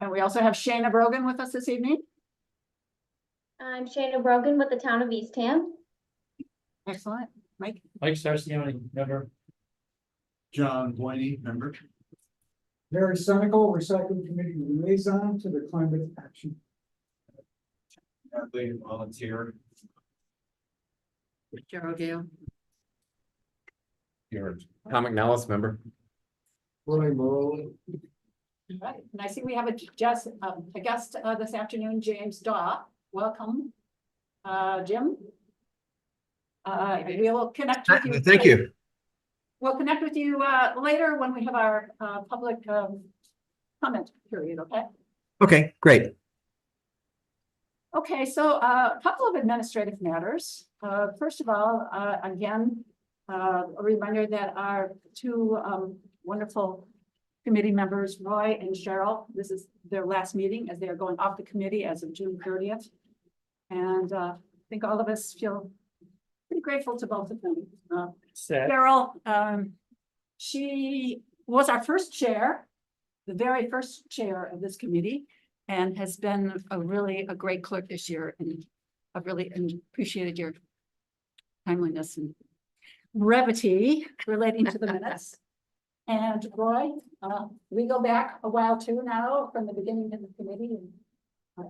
And we also have Shayna Brogan with us this evening. I'm Shayna Brogan with the town of Eastham. Excellent. Mike? Mike Sarcione, member. John Boyney, member. Larry Senical, Recycling Committee Liaison to the Climate Action. Bradley, volunteer. Gerald Gale. Here, Tom McNellis, member. Roy Moroli. All right, and I see we have a guest this afternoon, James Daw. Welcome. Jim? We will connect with you. Thank you. We'll connect with you later when we have our public comment period, okay? Okay, great. Okay, so a couple of administrative matters. First of all, again, a reminder that our two wonderful committee members, Roy and Cheryl, this is their last meeting as they are going off the committee as of June 30th. And I think all of us feel pretty grateful to both of them. Cheryl, she was our first chair, the very first chair of this committee, and has been a great clerk this year. And I've really appreciated your timeliness and brevity relating to the minutes. And Roy, we go back a while too now from the beginning of the committee. And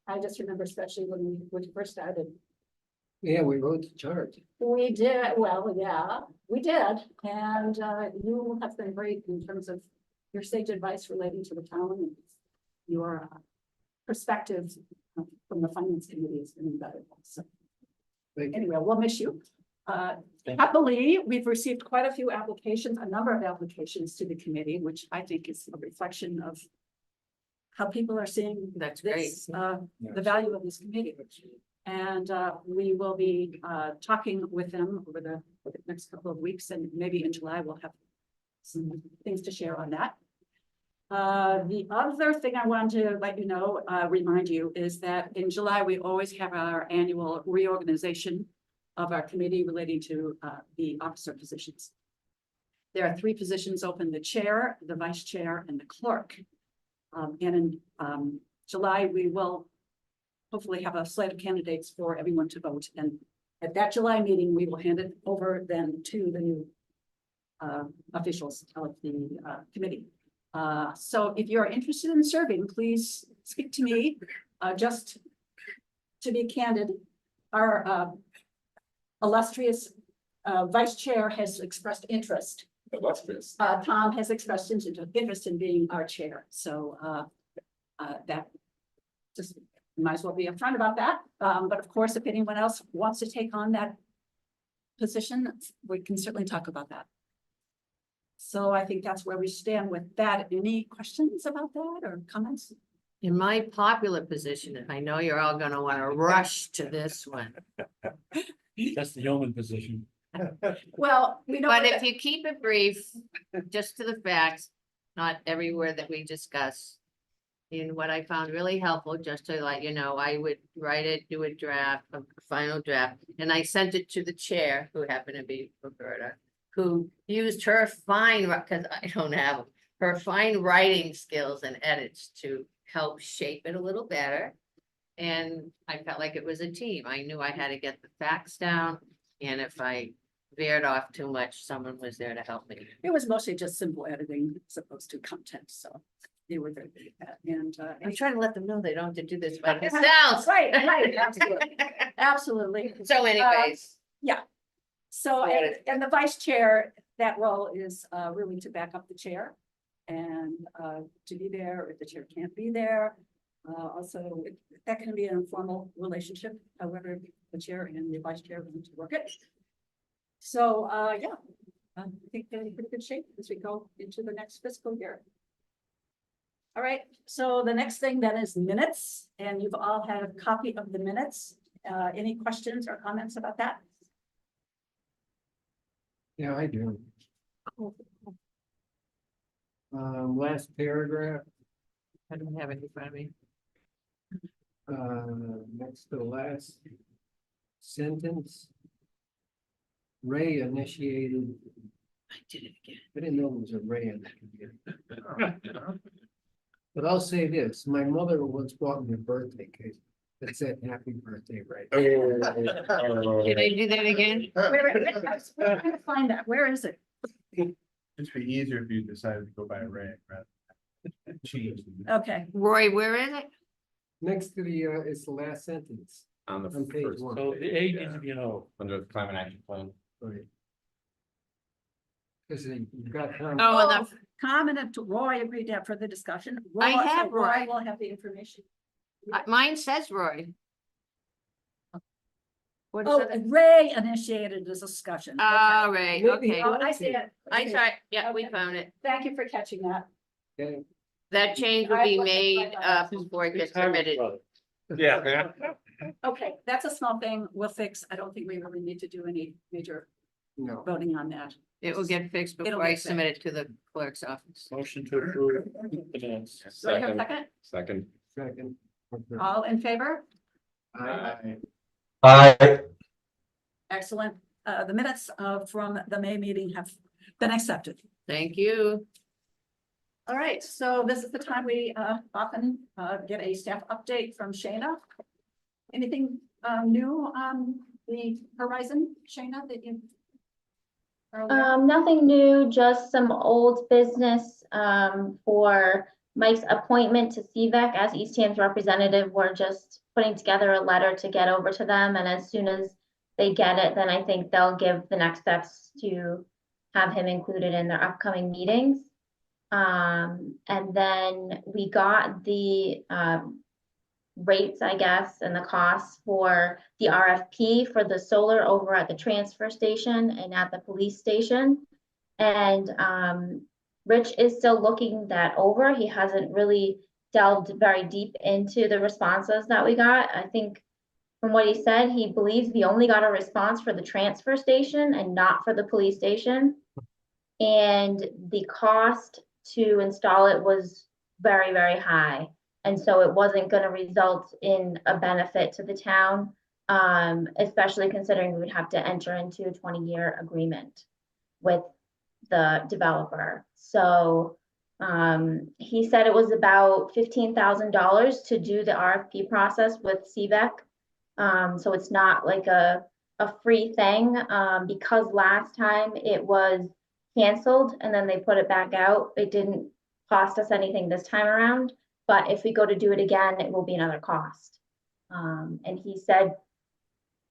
I just remember especially when we first started. Yeah, we wrote the chart. We did, well, yeah, we did. And you have been great in terms of your sage advice relating to the town and your perspective from the finance committee has been invaluable. So anyway, we'll miss you. Happily, we've received quite a few applications, a number of applications to the committee, which I think is a reflection of how people are seeing That's this, the value of this committee. And we will be talking with them over the next couple of weeks, and maybe in July we'll have some things to share on that. The other thing I wanted to let you know, remind you, is that in July, we always have our annual reorganization of our committee relating to the officer positions. There are 3 positions open: the chair, the vice chair, and the clerk. And in July, we will hopefully have a slate of candidates for everyone to vote. And at that July meeting, we will hand it over then to the new officials of the committee. So if you're interested in serving, please speak to me. Just to be candid, our illustrious vice chair has expressed interest. Tom has expressed interest in being our chair. So that just might as well be upfront about that. But of course, if anyone else wants to take on that position, we can certainly talk about that. So I think that's where we stand with that. Any questions about that or comments? In my popular position, and I know you're all gonna wanna rush to this one, That's the yeoman position. Well, we know. but that- if you keep it brief, just to the facts, not every word that we discuss. And what I found really helpful, just to let you know, I would write it, do a draft, a final draft, and I sent it to the chair, who happened to be Roberta, who used her fine, because I don't have them, her fine writing skills and edits to help shape it a little better. And I felt like it was a team. I knew I had to get the facts down, and if I veered off too much, someone was there to help me. It was mostly just simple editing as opposed to content, so they were very good at that. And I'm trying to let them know they don't have to do this by themselves. right, absolutely, absolutely. So anyways, So, and the vice chair, that role is really to back up the chair and to be there if the chair can't be there. Also, that can be an informal relationship, however, the chair and the vice chair want to work it. So, yeah, I think they're in pretty good shape as we go into the next fiscal year. All right, so the next thing then is minutes, and you've all had a copy of the minutes. Any questions or comments about that? Yeah, I do. Last paragraph, I don't have it in front of me. next to the last sentence. Ray initiated, I did it again. I didn't know it was a Ray. But I'll say this, my mother once bought me a birthday cake that said happy birthday, right? Can I do that again? We're trying to find that. Where is it? It'd be easier if you decided to go by rank rather than change. Okay, Roy, where is it? Next to the, it's the last sentence. On the On page first, one. So the A needs to be an O. under the climate action plan. Right. Cause you've got. Oh, and the comment to Roy agreed to have further discussion. I Roy- so have Roy. Will have the information. Mine says Roy. What is Oh, it? Ray initiated this discussion. Okay. All right, Maybe okay. Oh, I see it. I saw it. Yeah, we Okay. found it. Thank you for catching that. Okay. That change will I be looked at made my before it gets Who's Harry's submitted. brother? Yeah. Okay, that's a small thing we'll fix. I don't think we really need to do any major No. voting on that. It will get fixed It'll before I get submit it to the clerk's office. Motion to approve the minutes. Do I hear a second? Second. Second. All in favor? Aye. Excellent. The minutes from the May meeting have been accepted. Thank you. All right, so this is the time we often get a staff update from Shayna. Anything new on the horizon, Shayna, that you? are aware of? Nothing new, just some old business, for Mike's appointment to CVAC as Eastham's representative. We're just putting together a letter to get over to them, and as soon as they get it, then I think they'll give the next steps to have him included in their upcoming meetings. And then we got the, rates, I guess, and the costs for the RFP for the solar over at the transfer station and at the police station. And Rich is still looking that over. He hasn't really delved very deep into the responses that we got. I think from what he said, he believes we only got a response for the transfer station and not for the police station. And the cost to install it was very, very high. And so it wasn't going to result in a benefit to the town, especially considering we would have to enter into a 20-year agreement with the developer. So he said it was about $15,000 to do the RFP process with CVEC. So it's not like a free thing, because last time it was canceled and then they put it back out. It didn't cost us anything this time around. But if we go to do it again, it will be another cost. And he said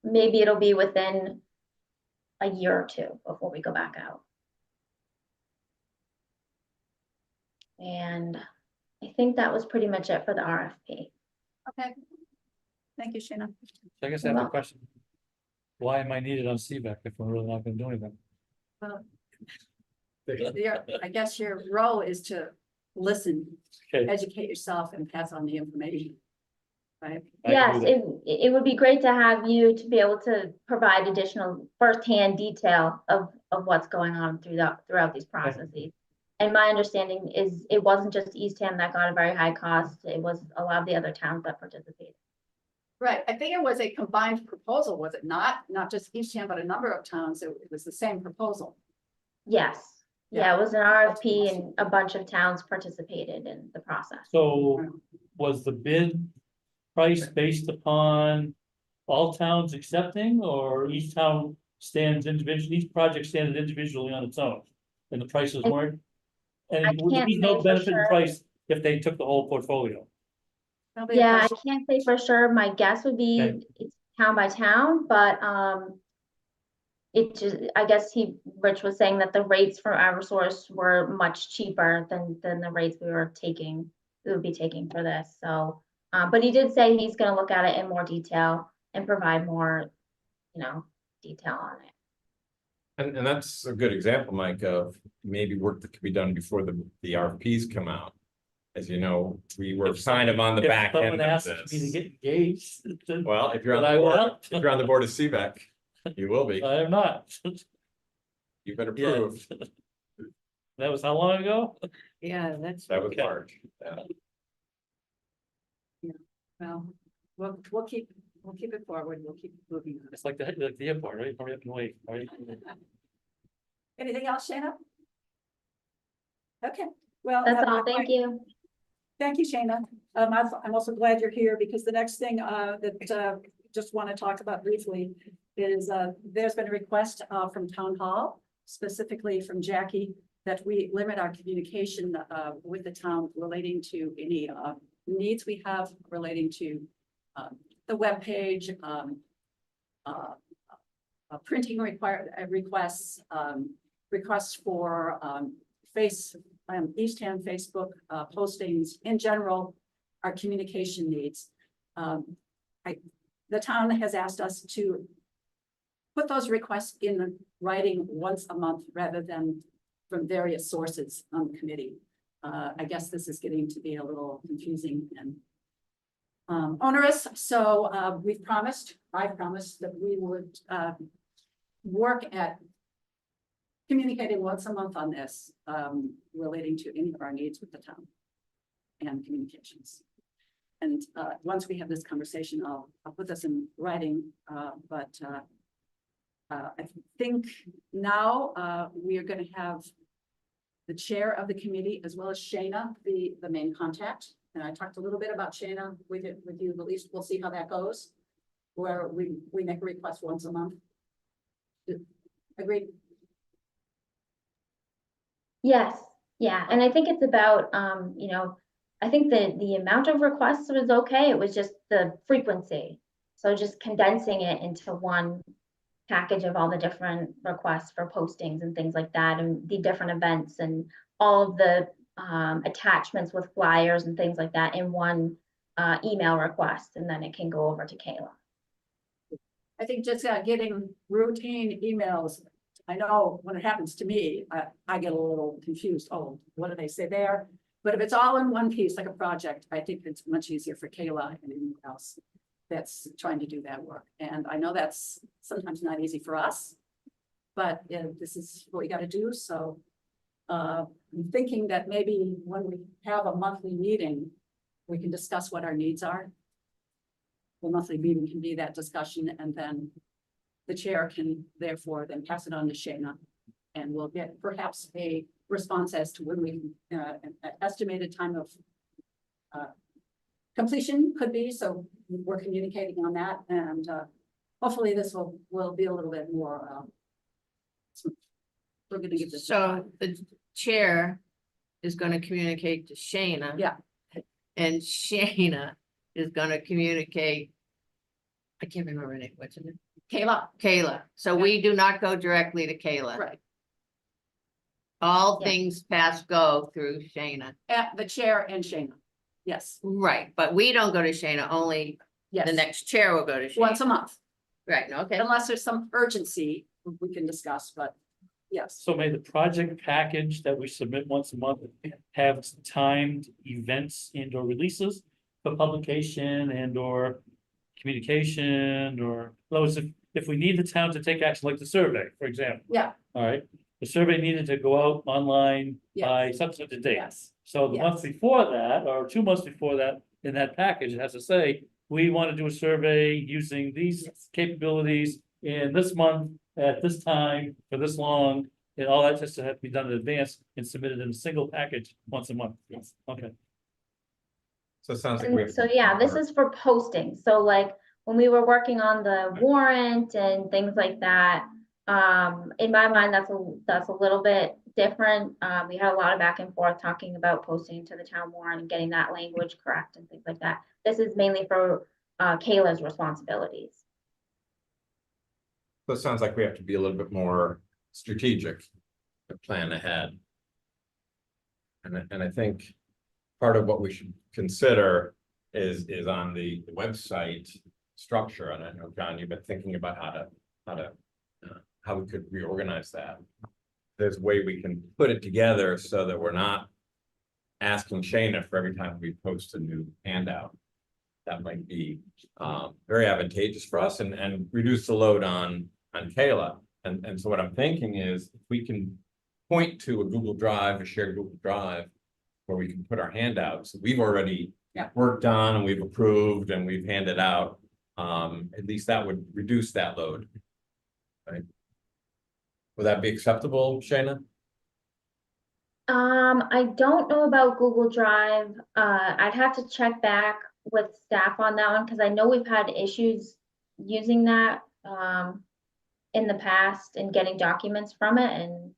maybe it'll be within a year or two before we go back out. And I think that was pretty much it for the RFP. Okay. Thank you, Shayna. So I guess I have a question. Why am I needed on CVAC if we're really not gonna do anything? Well, I guess your role is to listen, Okay. educate yourself, and pass on the information. Right? I can Yes, do that. it would be great to have you to be able to provide additional firsthand detail of what's going on throughout these processes. And my understanding is it wasn't just Eastham that got a very high cost. It was a lot of the other towns that participated. Right, I think it was a combined proposal, was it not? Not just Eastham, but a number of towns, it was the same proposal. Yes, yeah, it was an RFP and a bunch of towns participated in the process. So was the bid price based upon all towns accepting, or each town stands individually, each project stands individually on its own? And the prices weren't? I And would there can't be no say for benefit in sure. price if they took the whole portfolio? Probably a Yeah, I question. can't say for sure. My guess would be Okay. it's town by town, but it just, I guess Rich was saying that the rates from Eversource were much cheaper than the rates we would be taking for this. So, but he did say he's gonna look at it in more detail and provide more, detail on it. And that's a good example, Mike, of maybe work that could be done before the RFPs come out. As you know, we were If kind of on the If back end someone of asks me to this. get engaged, then Well, if you're on But I the board, will. if you're on the board of CVAC, you will be. I am not. You've been Yeah. approved. That was how long ago? Yeah, that's. That was Okay. March. Yeah. Well, we'll keep it forward, we'll keep moving on. It's like the airport, right? Hurry up and wait, right? Anything else, Shayna? Okay, well. That's all, thank you. Thank you, Shayna. I'm also glad you're here because the next thing that just want to talk about briefly is there's been a request from Town Hall, specifically from Jackie, that we limit our communication with the town relating to any needs we have relating to the webpage, printing requests, requests for Eastham Facebook postings in general, our communication needs. The town has asked us to put those requests in writing once a month rather than from various sources on the committee. I guess this is getting to be a little confusing and onerous. So I promised that we would work at communicating once a month on this, relating to any of our needs with the town and communications. And once we have this conversation, I'll put this in writing, but I think now we are going to have the chair of the committee as well as Shayna be the main contact. And I talked a little bit about Shayna with you, at least we'll see how that goes, where we make a request once a month. Agreed? Yes, yeah, and I think it's about, you know, I think the amount of requests was okay, it was just the frequency. So just condensing it into one package of all the different requests for postings and things like that, and the different events and all of the attachments with flyers and things like that in one email request, and then it can go over to Kayla. I think just getting routine emails. I know when it happens to me, I get a little confused. Oh, what do they say there? But if it's all in one piece, like a project, I think it's much easier for Kayla and anyone else that's trying to do that work. And I know that's sometimes not easy for us, but this is what we got to do. So I'm thinking that maybe when we have a monthly meeting, we can discuss what our needs are. The monthly meeting can be that discussion, and then the chair can therefore then pass it on to Shayna, and we'll get perhaps a response as to when we an estimated time of completion could be. So we're communicating on that, and hopefully this will be a little bit more. We're going to give this. So the chair is gonna communicate to Shayna. Yeah. And Shayna is gonna communicate. I can't remember her name, what's her name? Kayla. So we do not go directly to Kayla. Right, All Yeah. things go through Shayna. at the chair and Shayna. Yes, Right, but we don't go to Shayna, only yes. the next chair will go to Shayna. Once a month, Right, okay. unless there's some urgency we can discuss, but yes. So may the project package that we submit once a month have timed events and or releases for publication and or communication, or those, if we need the town to take action, like the survey, for example. Yeah. All right, the survey needed to go out online by Yes. such a date. Yes, So the month Yes. before that, or 2 months before that, in that package, it has to say, we want to do a survey using these Yes. capabilities in this month, at this time, for this long. And all that just to have to be done in advance and submitted in a single package once a month. yes. Okay, So it sounds like we have. And so, yeah, this is for posting. So like when we were working on the warrant and things like that, in my mind, that's a little bit different. We had a lot of back and forth talking about posting to the town warrant and getting that language correct and things like that. This is mainly for Kayla's responsibilities. So it sounds like we have to be a little bit more strategic to plan ahead. And I think part of what we should consider is on the website structure. And I know, John, you've been thinking about how we could reorganize that. There's a way we can put it together so that we're not asking Shayna for every time we post a new handout. That might be very advantageous for us and reduce the load on Kayla. And so what I'm thinking is if we can point to a Google Drive, a shared Google Drive, where we can put our handouts, we've already Yeah. worked on and we've approved and we've handed out. At least that would reduce that load. Right? Would that be acceptable, Shayna? I don't know about Google Drive. I'd have to check back with staff on that one, because I know we've had issues using that, in the past and getting documents from it, and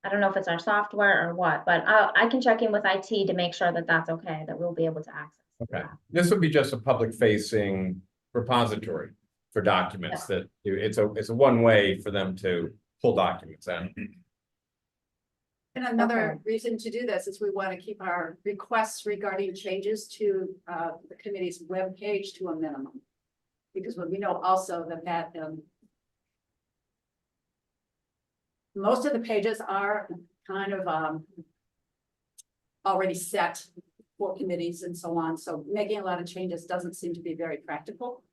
I don't know if it's our software or what, but I can check in with IT to make sure that that's okay, that we'll be able to access. Okay, that. this would be just a public facing repository for documents that it's a one way for them to pull documents out. And another reason to do this is we want to keep our requests regarding changes to the committee's webpage to a minimum. Because we know also that most of the pages are kind of already set for committees and so on, so making a lot of changes doesn't seem to be very practical.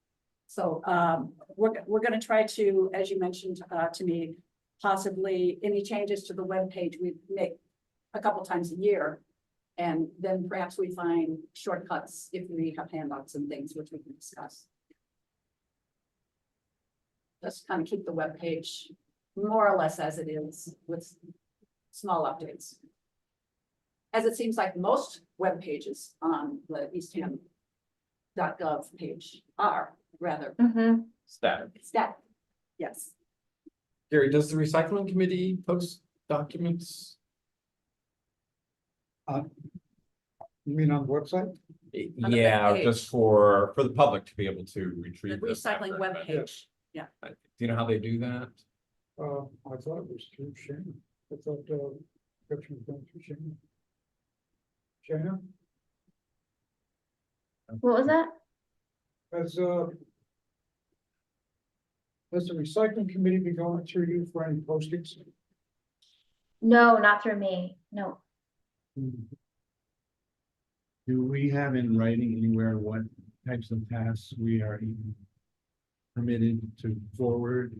So we're gonna try to, as you mentioned to me, possibly any changes to the webpage we make a couple times a year. And then perhaps we find shortcuts if we have handouts and things which we can discuss. Just kind of keep the webpage more or less as it is with small updates. As it seems like most web pages on the eastham.gov page are rather Static. static. Yes. Gary, does the recycling committee post documents? You mean on the website? the Yeah, webpage. just for the public to be able to The retrieve. this recycling after- webpage. Do you know how they do that? I thought it was through Shana. I thought, that was done through Shana. Shana, What was that? has the recycling committee be going through you for any postings? No, not through me, no. Do we have in writing anywhere what types of tasks we are even permitted to forward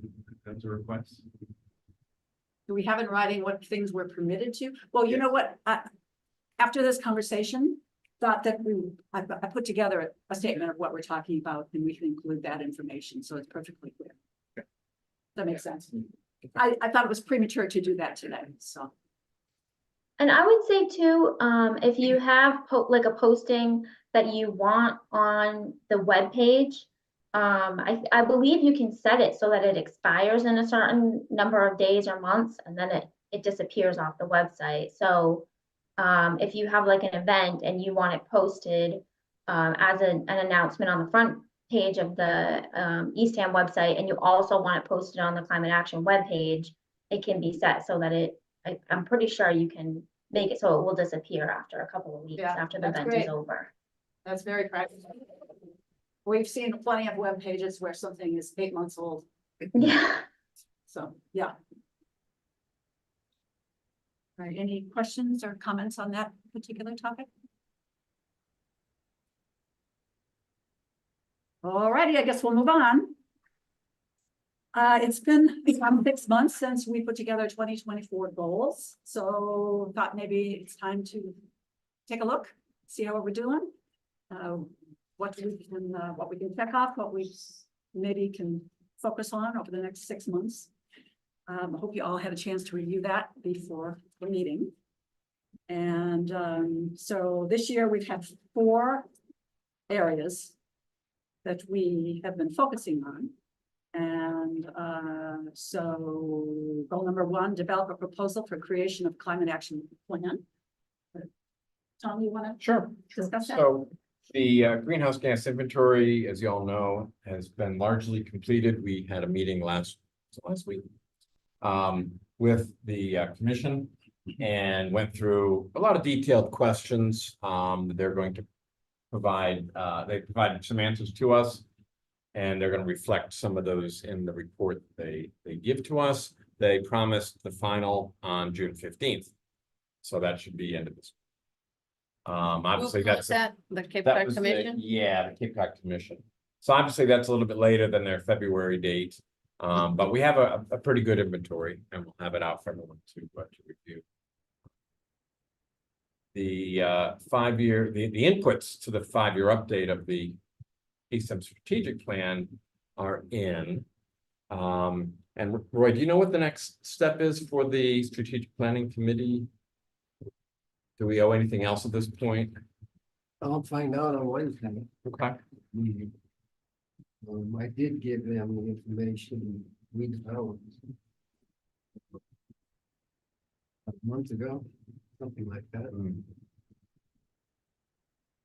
as a request? Do we have in writing what things we're permitted to? Well, you know what? After this conversation, thought that I put together a statement of what we're talking about, and we can include that information, so it's perfectly clear. That makes sense. I thought it was premature to do that today, so. And I would say too, if you have like a posting that you want on the webpage, I believe you can set it so that it expires in a certain number of days or months, and then it disappears off the website. So if you have like an event and you want it posted as an announcement on the front page of the Eastham website, and you also want it posted on the Climate Action webpage, it can be set so that I'm pretty sure you can make it so it will disappear after a couple of weeks Yeah, after the that's event great. is over. That's very practical. We've seen plenty of web pages where something is 8 months old, Yeah. so, yeah. All right, any questions or comments on that particular topic? All righty, I guess we'll move on. It's been around 6 months since we put together 2024 goals, so thought maybe it's time to take a look, see how we're doing. What we can check off, what we maybe can focus on over the next 6 months. I hope you all had a chance to review that before the meeting. And so this year we've had 4 areas that we have been focusing on. And so goal number 1, develop a proposal for creation of climate action plan. Tom, you want to Sure. discuss that? So the greenhouse gas inventory, as you all know, has been largely completed. We had a meeting last week with the commission and went through a lot of detailed questions. They're going to provide, they provided some answers to us, and they're going to reflect some of those in the report they give to us. They promised the final on June 15th. So that should be end of this. Obviously Who was that's. that, the Cape That Cod was the- Commission? Yeah, the Cape Cod Commission. So obviously that's a little bit later than their February date. But we have a pretty good inventory, and we'll have it out for everyone to review. The 5-year, the inputs to the 5-year update of the Eastham strategic plan are in. And Roy, do you know what the next step is for the strategic planning committee? Do we owe anything else at this point? I'll find out on Wednesday. Okay. I did give them the information we developed a month ago, something like that.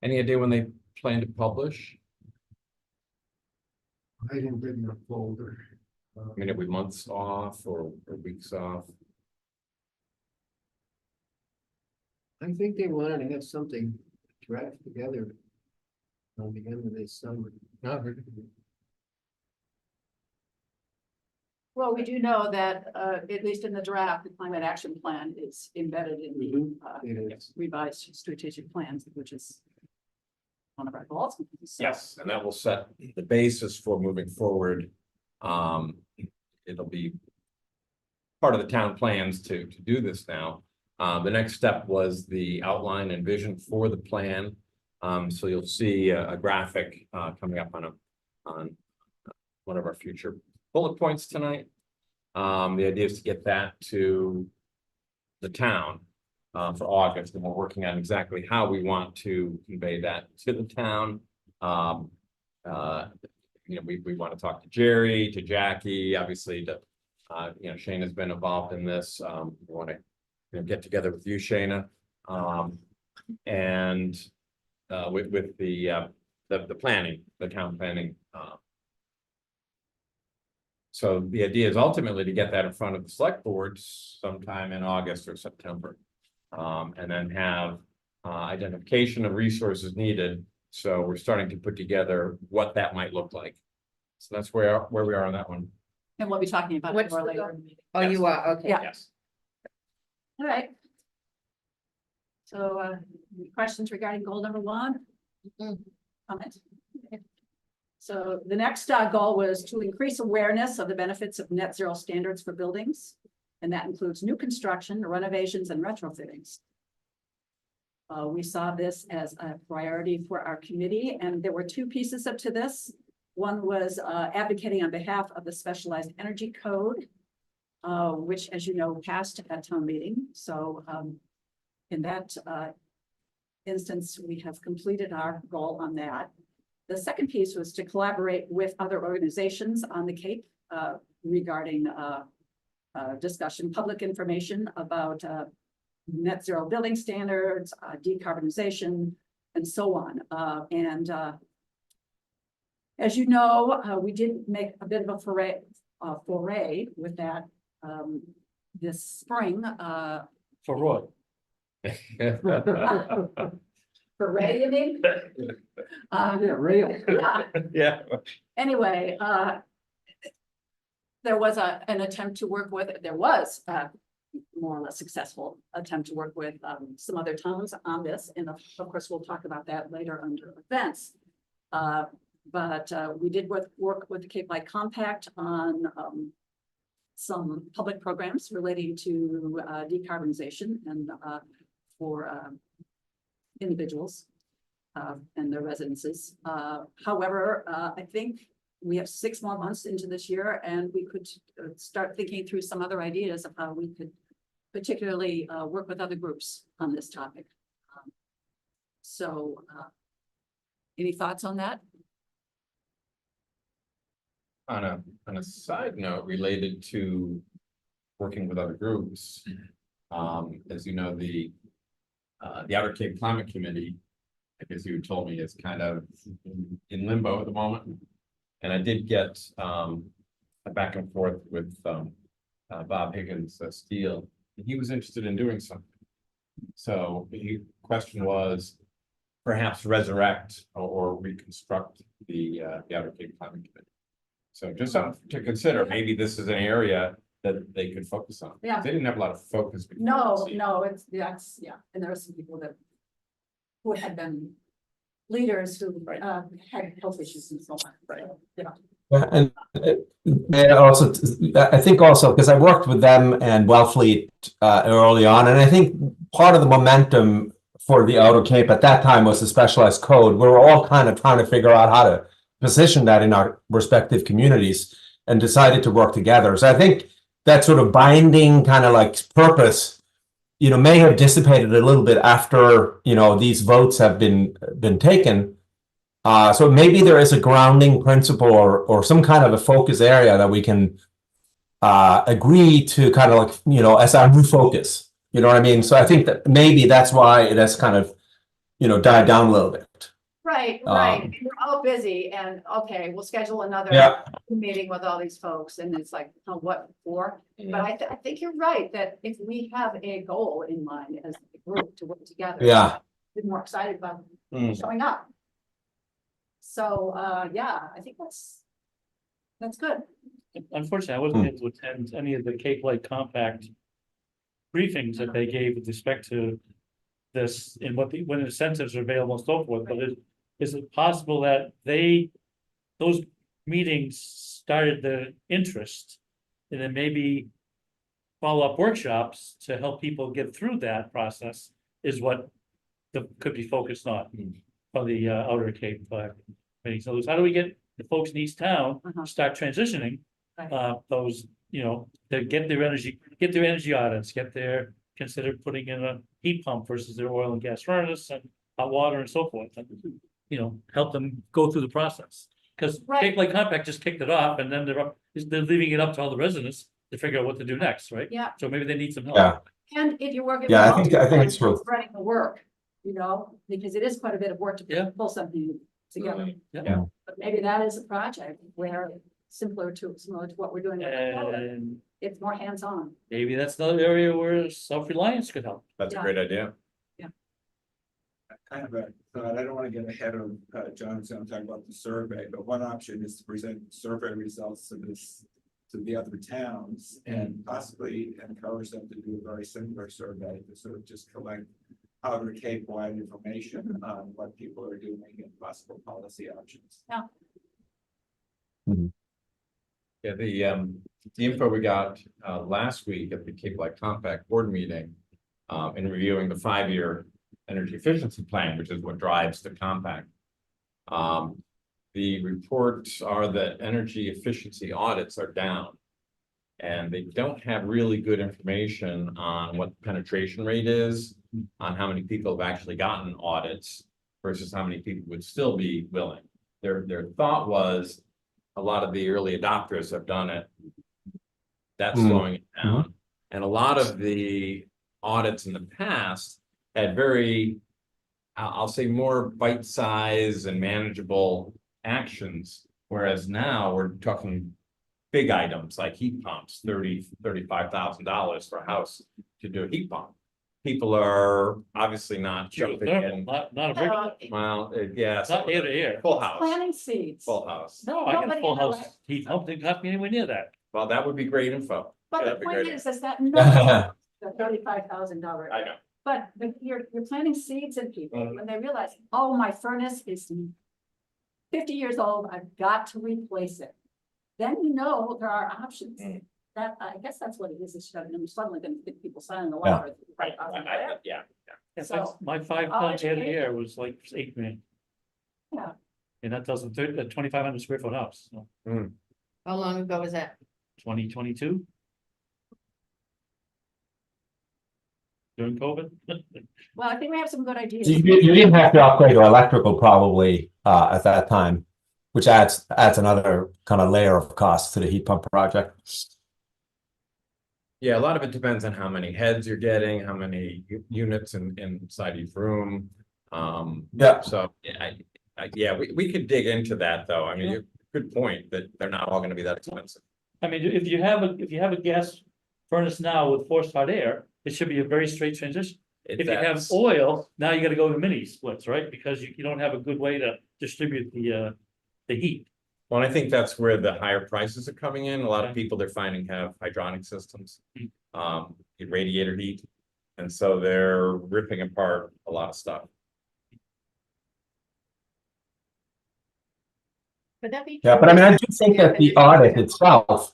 Any idea when they plan to publish? I didn't bring my folder. I mean, are we months off or weeks off? I think they wanted to have something draft together on the end of this summer. Well, we do know that, at least in the draft, the climate action plan is embedded in the It is. revised strategic plans, which is one of our goals. So, Yes, and that will set the basis for moving forward. It'll be part of the town plans to do this now. The next step was the outline and vision for the plan. So you'll see a graphic coming up on one of our future bullet points tonight. The idea is to get that to the town for August, and we're working on exactly how we want to convey that to the town. We want to talk to Jerry, to Jackie, obviously, to Shane has been involved in this. We want to get together with you, Shayna, and with the planning, the town planning. So the idea is ultimately to get that in front of the select boards sometime in August or September. And then have identification of resources needed. So we're starting to put together what that might look like. So that's where we are on that one. And we'll be talking about it What's more the later goal? in the meeting. Oh, you are, okay. Yeah. Yes. All right. So, any questions regarding goal number one? Comments? Okay. So the next goal was to increase awareness of the benefits of net zero standards for buildings. And that includes new construction, renovations, and retrofittings. We saw this as a priority for our committee, and there were two pieces up to this. One was advocating on behalf of the Specialized Energy Code, which, as you know, passed at town meeting. So in that instance, we have completed our goal on that. The second piece was to collaborate with other organizations on the Cape regarding discussion, public information about net zero building standards, decarbonization, and so on. As you know, we did make a bit of a foray with that this spring. For Roy. Foray, you mean? Yeah, real. Yeah. Yeah. Anyway, there was an attempt to work with, there was more or less successful attempt to work with some other towns on this. And of course, we'll talk about that later under events. But we did work with the Cape Light Compact on some public programs relating to decarbonization and for individuals and their residences. However, I think we have 6 more months into this year, and we could start thinking through some other ideas of how we could particularly work with other groups on this topic. Any thoughts on that? On a side note related to working with other groups, as you know, the Outer Cape Climate Committee, I guess you told me, is kind of in limbo at the moment. And I did get a back and forth with Bob Higgins Steele. He was interested in doing something. So the question was perhaps resurrect or reconstruct the Outer Cape Climate Committee. So just something to consider. Maybe this is an area that they could focus on. Yeah. They didn't have a lot of focus. before, No, see. no, that's, yeah, and there are some people who had been leaders who had health issues and so on. Right. Yeah. Yeah, and also, I think also, because I worked with them and Wellfleet early on, and I think part of the momentum for the Outer Cape at that time was the specialized code. We were all kind of trying to figure out how to position that in our respective communities and decided to work together. So I think that sort of binding kind of like purpose may have dissipated a little bit after, these votes have been taken. So maybe there is a grounding principle or some kind of a focus area that we can agree to kind of like, as our new focus. You know what I mean? So I think that maybe that's why it has kind of, died down a little bit. Right, We're all busy and, okay, we'll schedule another Yeah. meeting with all these folks and it's like, oh, what for? But I think you're right, that if we have a goal in mind as a group to work together. Yeah. We're more excited about Mm. showing up. So, yeah, I think that's good. Unfortunately, I wasn't able to attend any of the Cape Light Compact briefings that they gave with respect to this and when incentives are available and so forth, but is it possible that those meetings started the interest and then maybe follow-up workshops to help people get through that process is what could be focused on for the Outer Cape meetings. So how do we get the folks in East Town start transitioning those, to get their energy audits, consider putting in a heat pump versus their oil and gas furnace and hot water and so forth, and help them go through the process. Because Cape Light Compact just kicked it off, and then they're leaving it up to all the residents to figure out what to do next, right? Yeah. So maybe they need some help. Yeah. And if you're working. Yeah, with I think it's multiple, true. spreading the work, because it is quite a bit of work to pull something together. Yeah. But maybe that is a project where similar to what we're doing. with COVID. And It's more hands-on. maybe that's another area where self-reliance could help. That's a Yeah. great idea. Kind of a thought, I don't want to get ahead of John's going to talk about the survey, but one option is to present survey results to the other towns and possibly encourage them to do a very similar survey to sort of just collect Outer Cape wide information on what people are doing and possible policy options. Yeah, the info we got last week at the Cape Light Compact board meeting in reviewing the 5-year energy efficiency plan, which is what drives the compact. The reports are that energy efficiency audits are down. And they don't have really good information on what the penetration rate is, on how many people have actually gotten audits versus how many people would still be willing. Their thought was a lot of the early adopters have done it. That's slowing it down. And a lot of the audits in the past had very, I'll say, more bite size and manageable actions. Whereas now we're talking big items like heat pumps, $35,000 for a house to do a heat pump. People are obviously not jumping in. Not a big, Well, yeah. it's not ear to ear. Full house, Planting seeds. full house. No, I got a Nobody full knows. house heat pump, didn't cost me anywhere near that. Well, that would be great info. But the That'd be point great. is that no, the $35,000. I know. But you're planting seeds in people when they realize, oh, my furnace is 50 years old, I've got to replace it. Then there are options. That, I guess that's what it is, it's suddenly going to get people signing the law. Yeah. So, My 5 I'll pound ear to educate. ear was like $8 million. Yeah. And that doesn't, a 2,500 square foot house, so How long ago was that? 2022. During COVID. well, I think we have some good ideas. You didn't have to upgrade to electrical probably at that time, which adds another kind of layer of cost to the heat pump project. Yeah, a lot of it depends on how many heads you're getting, how many units inside each room. Yeah. So, yeah, we could dig into that, though. I mean, good point that they're not all gonna be that expensive. I mean, if you have a gas furnace now with forced hot air, it should be a very straight transition. If you have That's- oil, now you gotta go to mini splits, right? Because you don't have a good way to distribute the heat. Well, I think that's where the higher prices are coming in. A lot of people they're finding have hydronic systems, radiator heat. And so they're ripping apart a lot of stuff. Would that be? Yeah, but I mean, I do think that the audit itself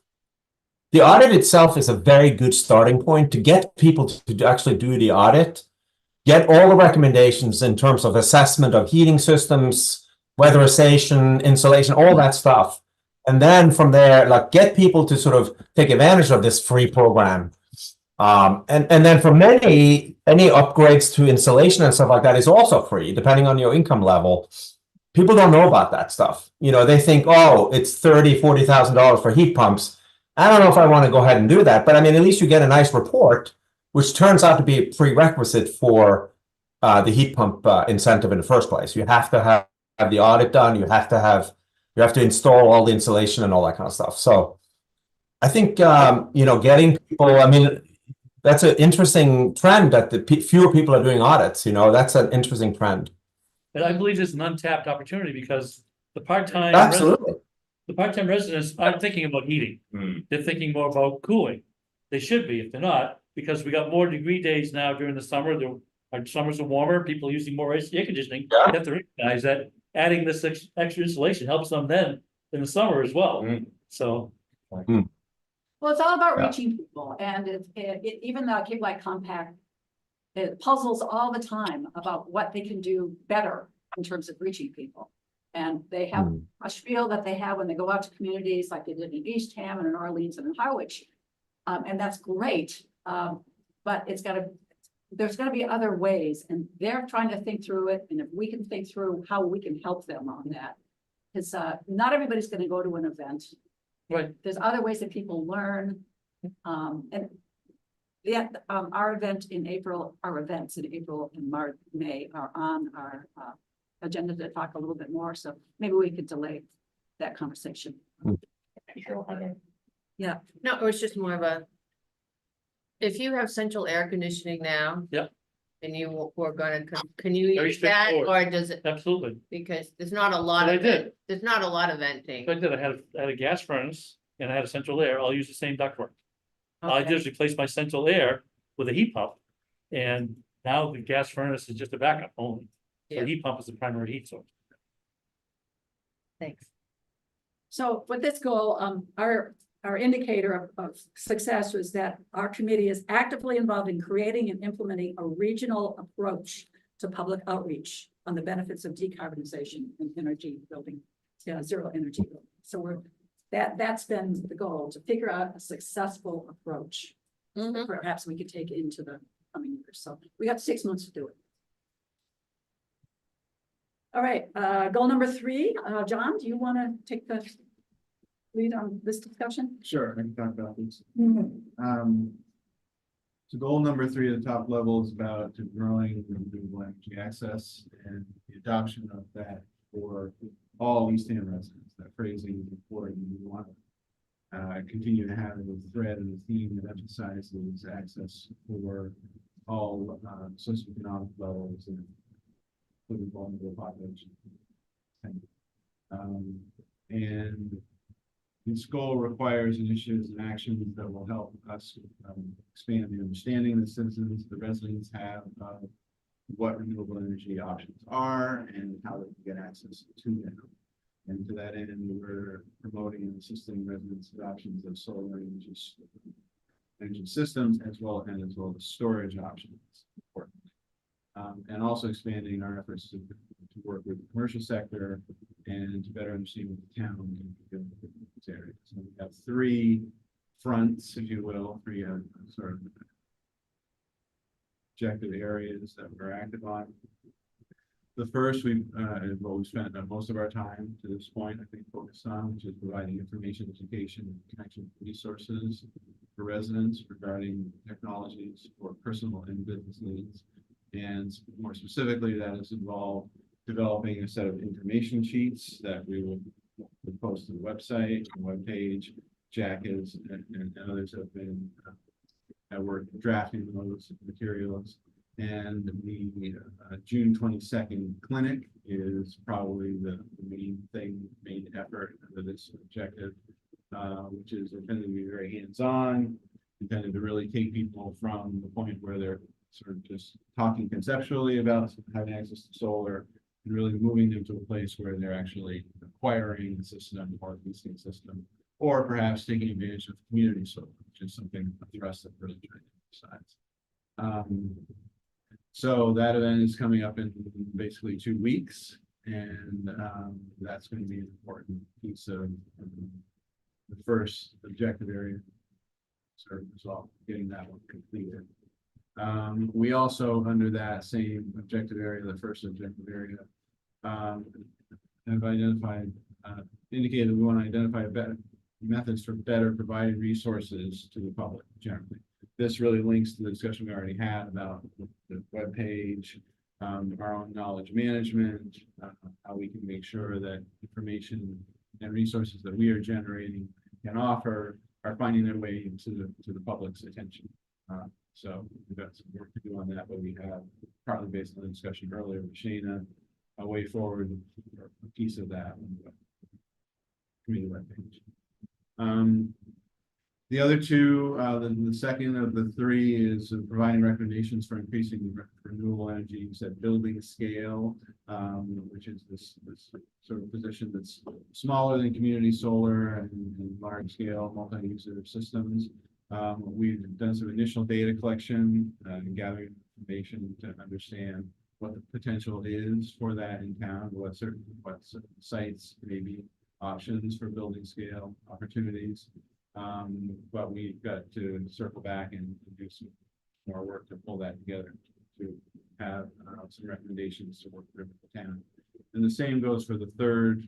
is a very good starting point to get people to actually do the audit, get all the recommendations in terms of assessment of heating systems, weatherization, insulation, all that stuff. And then from there, like, get people to sort of take advantage of this free program And then for many, any upgrades to insulation and stuff like that is also free, depending on your income level. People don't know about that stuff. You know, they think, oh, it's $30,000-$40,000 for heat pumps. I don't know if I want to go ahead and do that, but I mean, at least you get a nice report, which turns out to be a prerequisite for the heat pump incentive in the first place. You have to have the audit done. You have to install all the insulation and all that kind of stuff. So I think, you know, getting people, I mean, that's an interesting trend that fewer people are doing audits, you know, that's an interesting trend. And I believe there's an untapped opportunity because the part-time. Absolutely. The part-time residents aren't thinking about heating. They're thinking more about cooling. They should be if they're not, because we got more degree days now during the summer. Our summers are warmer, people using more air conditioning. Yeah. You have to recognize that adding this extra insulation helps them then in the summer as well. So. Well, it's all about Yeah. reaching people, and even the Cape Light Compact, it puzzles all the time about what they can do better in terms of reaching people. And they have a spiel that they have when they go out to communities like they did in Eastham and in Orleans and in Harwich. And that's great, but there's gotta be other ways, and they're trying to think through it, and if we can think through how we can help them on that. Because not everybody's gonna go to an event. Right. There's other ways that people learn. And yeah, our events in April and May are on our agenda to talk a little bit more, so maybe we could delay that conversation. Yeah, No, it was just more of a. If you have central air conditioning now. Yep. And you were gonna, can you Very use that, straightforward. or does it, Absolutely. because there's not a lot But I of, did. there's not a lot of venting. I did, I had a gas furnace and I had a central air. I'll use the same ductwork. All I did is replace my central air with a heat pump. And now the gas furnace is just a backup only. So Yeah. the heat pump is the primary heat source. Thanks. so with this goal, our indicator of success was that our committee is actively involved in creating and implementing a regional approach to public outreach on the benefits of decarbonization and energy building, zero energy building. So that's been the goal, to figure out a successful approach. Perhaps we could take into the coming years. So we got 6 months to do it. All right, goal number 3, John, do you want to take the lead on this discussion? Sure, I can talk about this. So goal number 3 at the top level is about growing renewable energy access and the adoption of that for all Eastham residents. That phrasing is important. We want to continue to have a thread and a theme that emphasizes access for all socioeconomic levels and including vulnerable populations. And this goal requires initiatives and actions that will help us expand the understanding the citizens, the residents have of what renewable energy options are and how they can get access to them. And to that end, we're promoting and assisting residents' adoptions of solar energy systems as well as storage options. And also expanding our efforts to work with the commercial sector and to better understand what the town can do in this area. So we have 3 fronts, if you will, 3 sort of objective areas that we're active on. The first we've spent most of our time to this point, I think, focused on, which is providing information, education, and connection resources for residents regarding technologies for personal and business needs. And more specifically, that has involved developing a set of information sheets that we will post to the website, the webpage. Jack is and others have been at work drafting those materials. And the June 22nd clinic is probably the main effort under this objective, which is intended to be very hands-on, intended to really take people from the point where they're sort of just talking conceptually about having access to solar and really moving them to a place where they're actually acquiring the system or leasing system, or perhaps taking advantage of community solar, which is something for us that we're really trying to emphasize. So that event is coming up in basically 2 weeks, and that's going to be an important piece of the first objective area. serve as well, getting that one completed. We also, under that same objective area, the first objective area, have identified, indicated we want to identify better methods for better providing resources to the public generally. This really links to the discussion we already had about the webpage, our own knowledge management, how we can make sure that information and resources that we are generating and offer are finding their way into the public's attention. So we've got some work to do on that, but we have, partly based on the discussion earlier with Shana, a way forward, or a piece of that on the community webpage. The other two, the second of the three is providing recommendations for increasing renewable energy use at building scale, which is this sort of position that's smaller than community solar and large scale multi-user systems. We've done some initial data collection and gathering information to understand what the potential is for that in town, what sites maybe options for building scale opportunities. But we've got to circle back and do some more work to pull that together to have some recommendations to work with the town. And the same goes for the third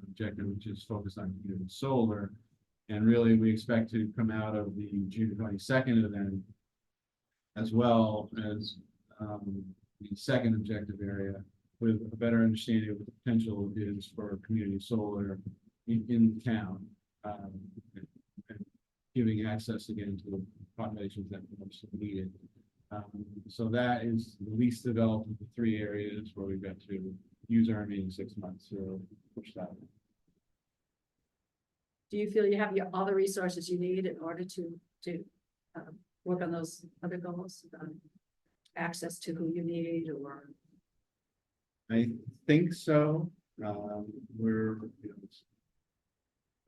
objective, which is focused on community solar. And really, we expect to come out of the June 22nd event, as well as the second objective area, with a better understanding of what the potential is for community solar in town, and giving access again to the populations that most need it. So that is the least developed of the three areas where we've got to use our remaining 6 months to push that. Do you feel you have all the resources you need in order to work on those other goals? Access to who you need, or? I think so. We're,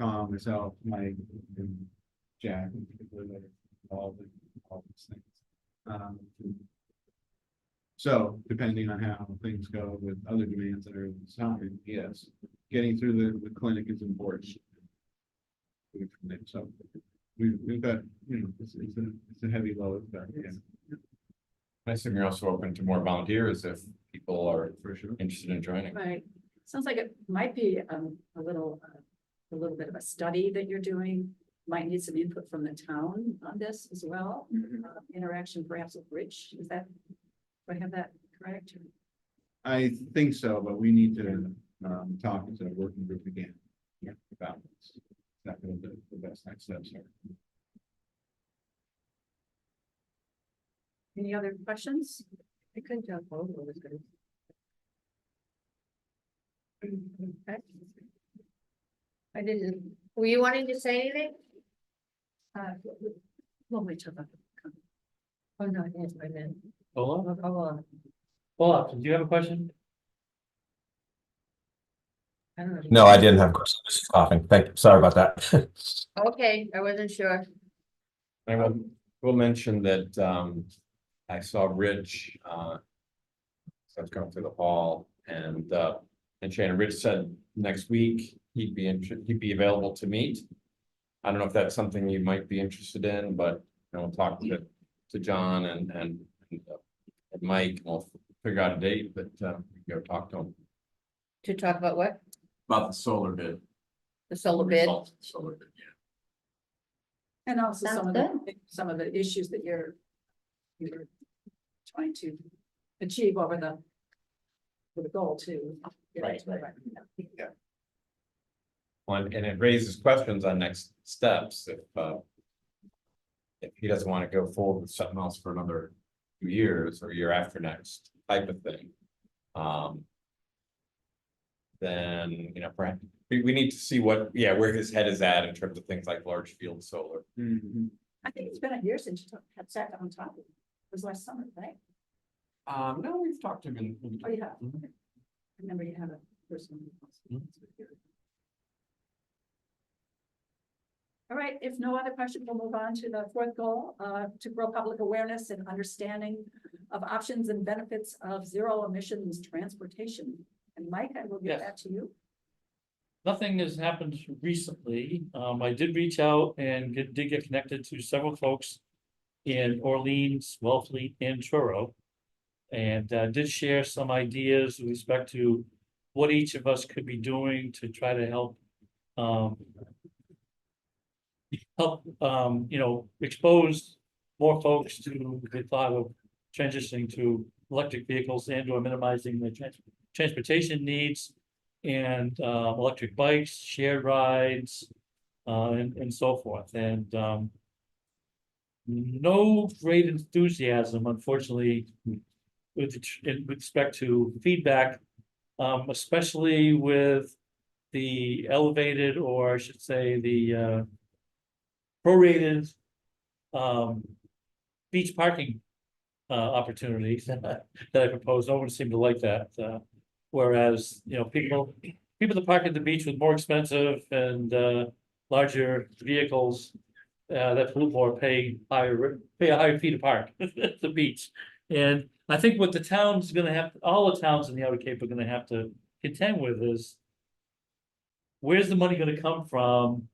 Tom, myself, Mike, and Jack, in particular, that are all these things. So depending on how things go with other demands that are signed, yes, getting through the clinic is important. So we've got, it's a heavy load, but yeah. I assume you're also open to more volunteers if people are For sure. interested in joining. Right, sounds like it might be a little bit of a study that you're doing. Might need some input from the town on this as well. Interaction perhaps with Rich, do I have that correct? I think so, but we need to talk to the working group again. Yeah. About this. Exactly what the best next steps are. Any other questions? I couldn't jump over this. Okay. I didn't, were you wanting to say anything? We'll wait till the. Oh, no, yes, I meant. Olaf, Hold on. Olaf, did you have a question? I don't know. No, I didn't have a question. I was just coughing. Thank you. Sorry about that. Okay, I wasn't sure. I will mention that I saw Rich so I was going through the hall and Shana, Rich said next week he'd be available to meet. I don't know if that's something you might be interested in, but we'll talk to John and Mike, and we'll figure out a date, but we can go talk to him. To talk about what? About the solar bid. The solar bid? Solar bid, yeah. And also Sounds some of the issues that you're trying to achieve over with the goal too. Right. Yeah. And it raises questions on next steps if he doesn't want to go forward with something else for another 2 years or year after next type of thing. Then, perhaps we need to see where his head is at in terms of things like large field solar. I think it's been a year since you had sat down on top of it. It was last summer, right? No, we've talked to him. Oh, you have? I remember you had a person. All right, if no other questions, we'll move on to the fourth goal, to grow public awareness and understanding of options and benefits of zero emissions transportation. And Mike, I will give Yes. that to you. nothing has happened recently. I did reach out and did get connected to several folks in Orleans, Wellfleet, and Truro. And did share some ideas with respect to what each of us could be doing to try to help. Expose more folks to the thought of transitioning to electric vehicles and or minimizing the transportation needs. And electric bikes, shared rides, and so forth. And no great enthusiasm, unfortunately, with respect to feedback, especially with the elevated, or I should say, the prorated beach parking opportunities that I proposed. No one seemed to like that. Whereas, people that park at the beach with more expensive and larger vehicles that pollute more pay a higher fee to park at the beach. And I think what the town's gonna have, all the towns in the Outer Cape are gonna have to contend with is, where's the money gonna come from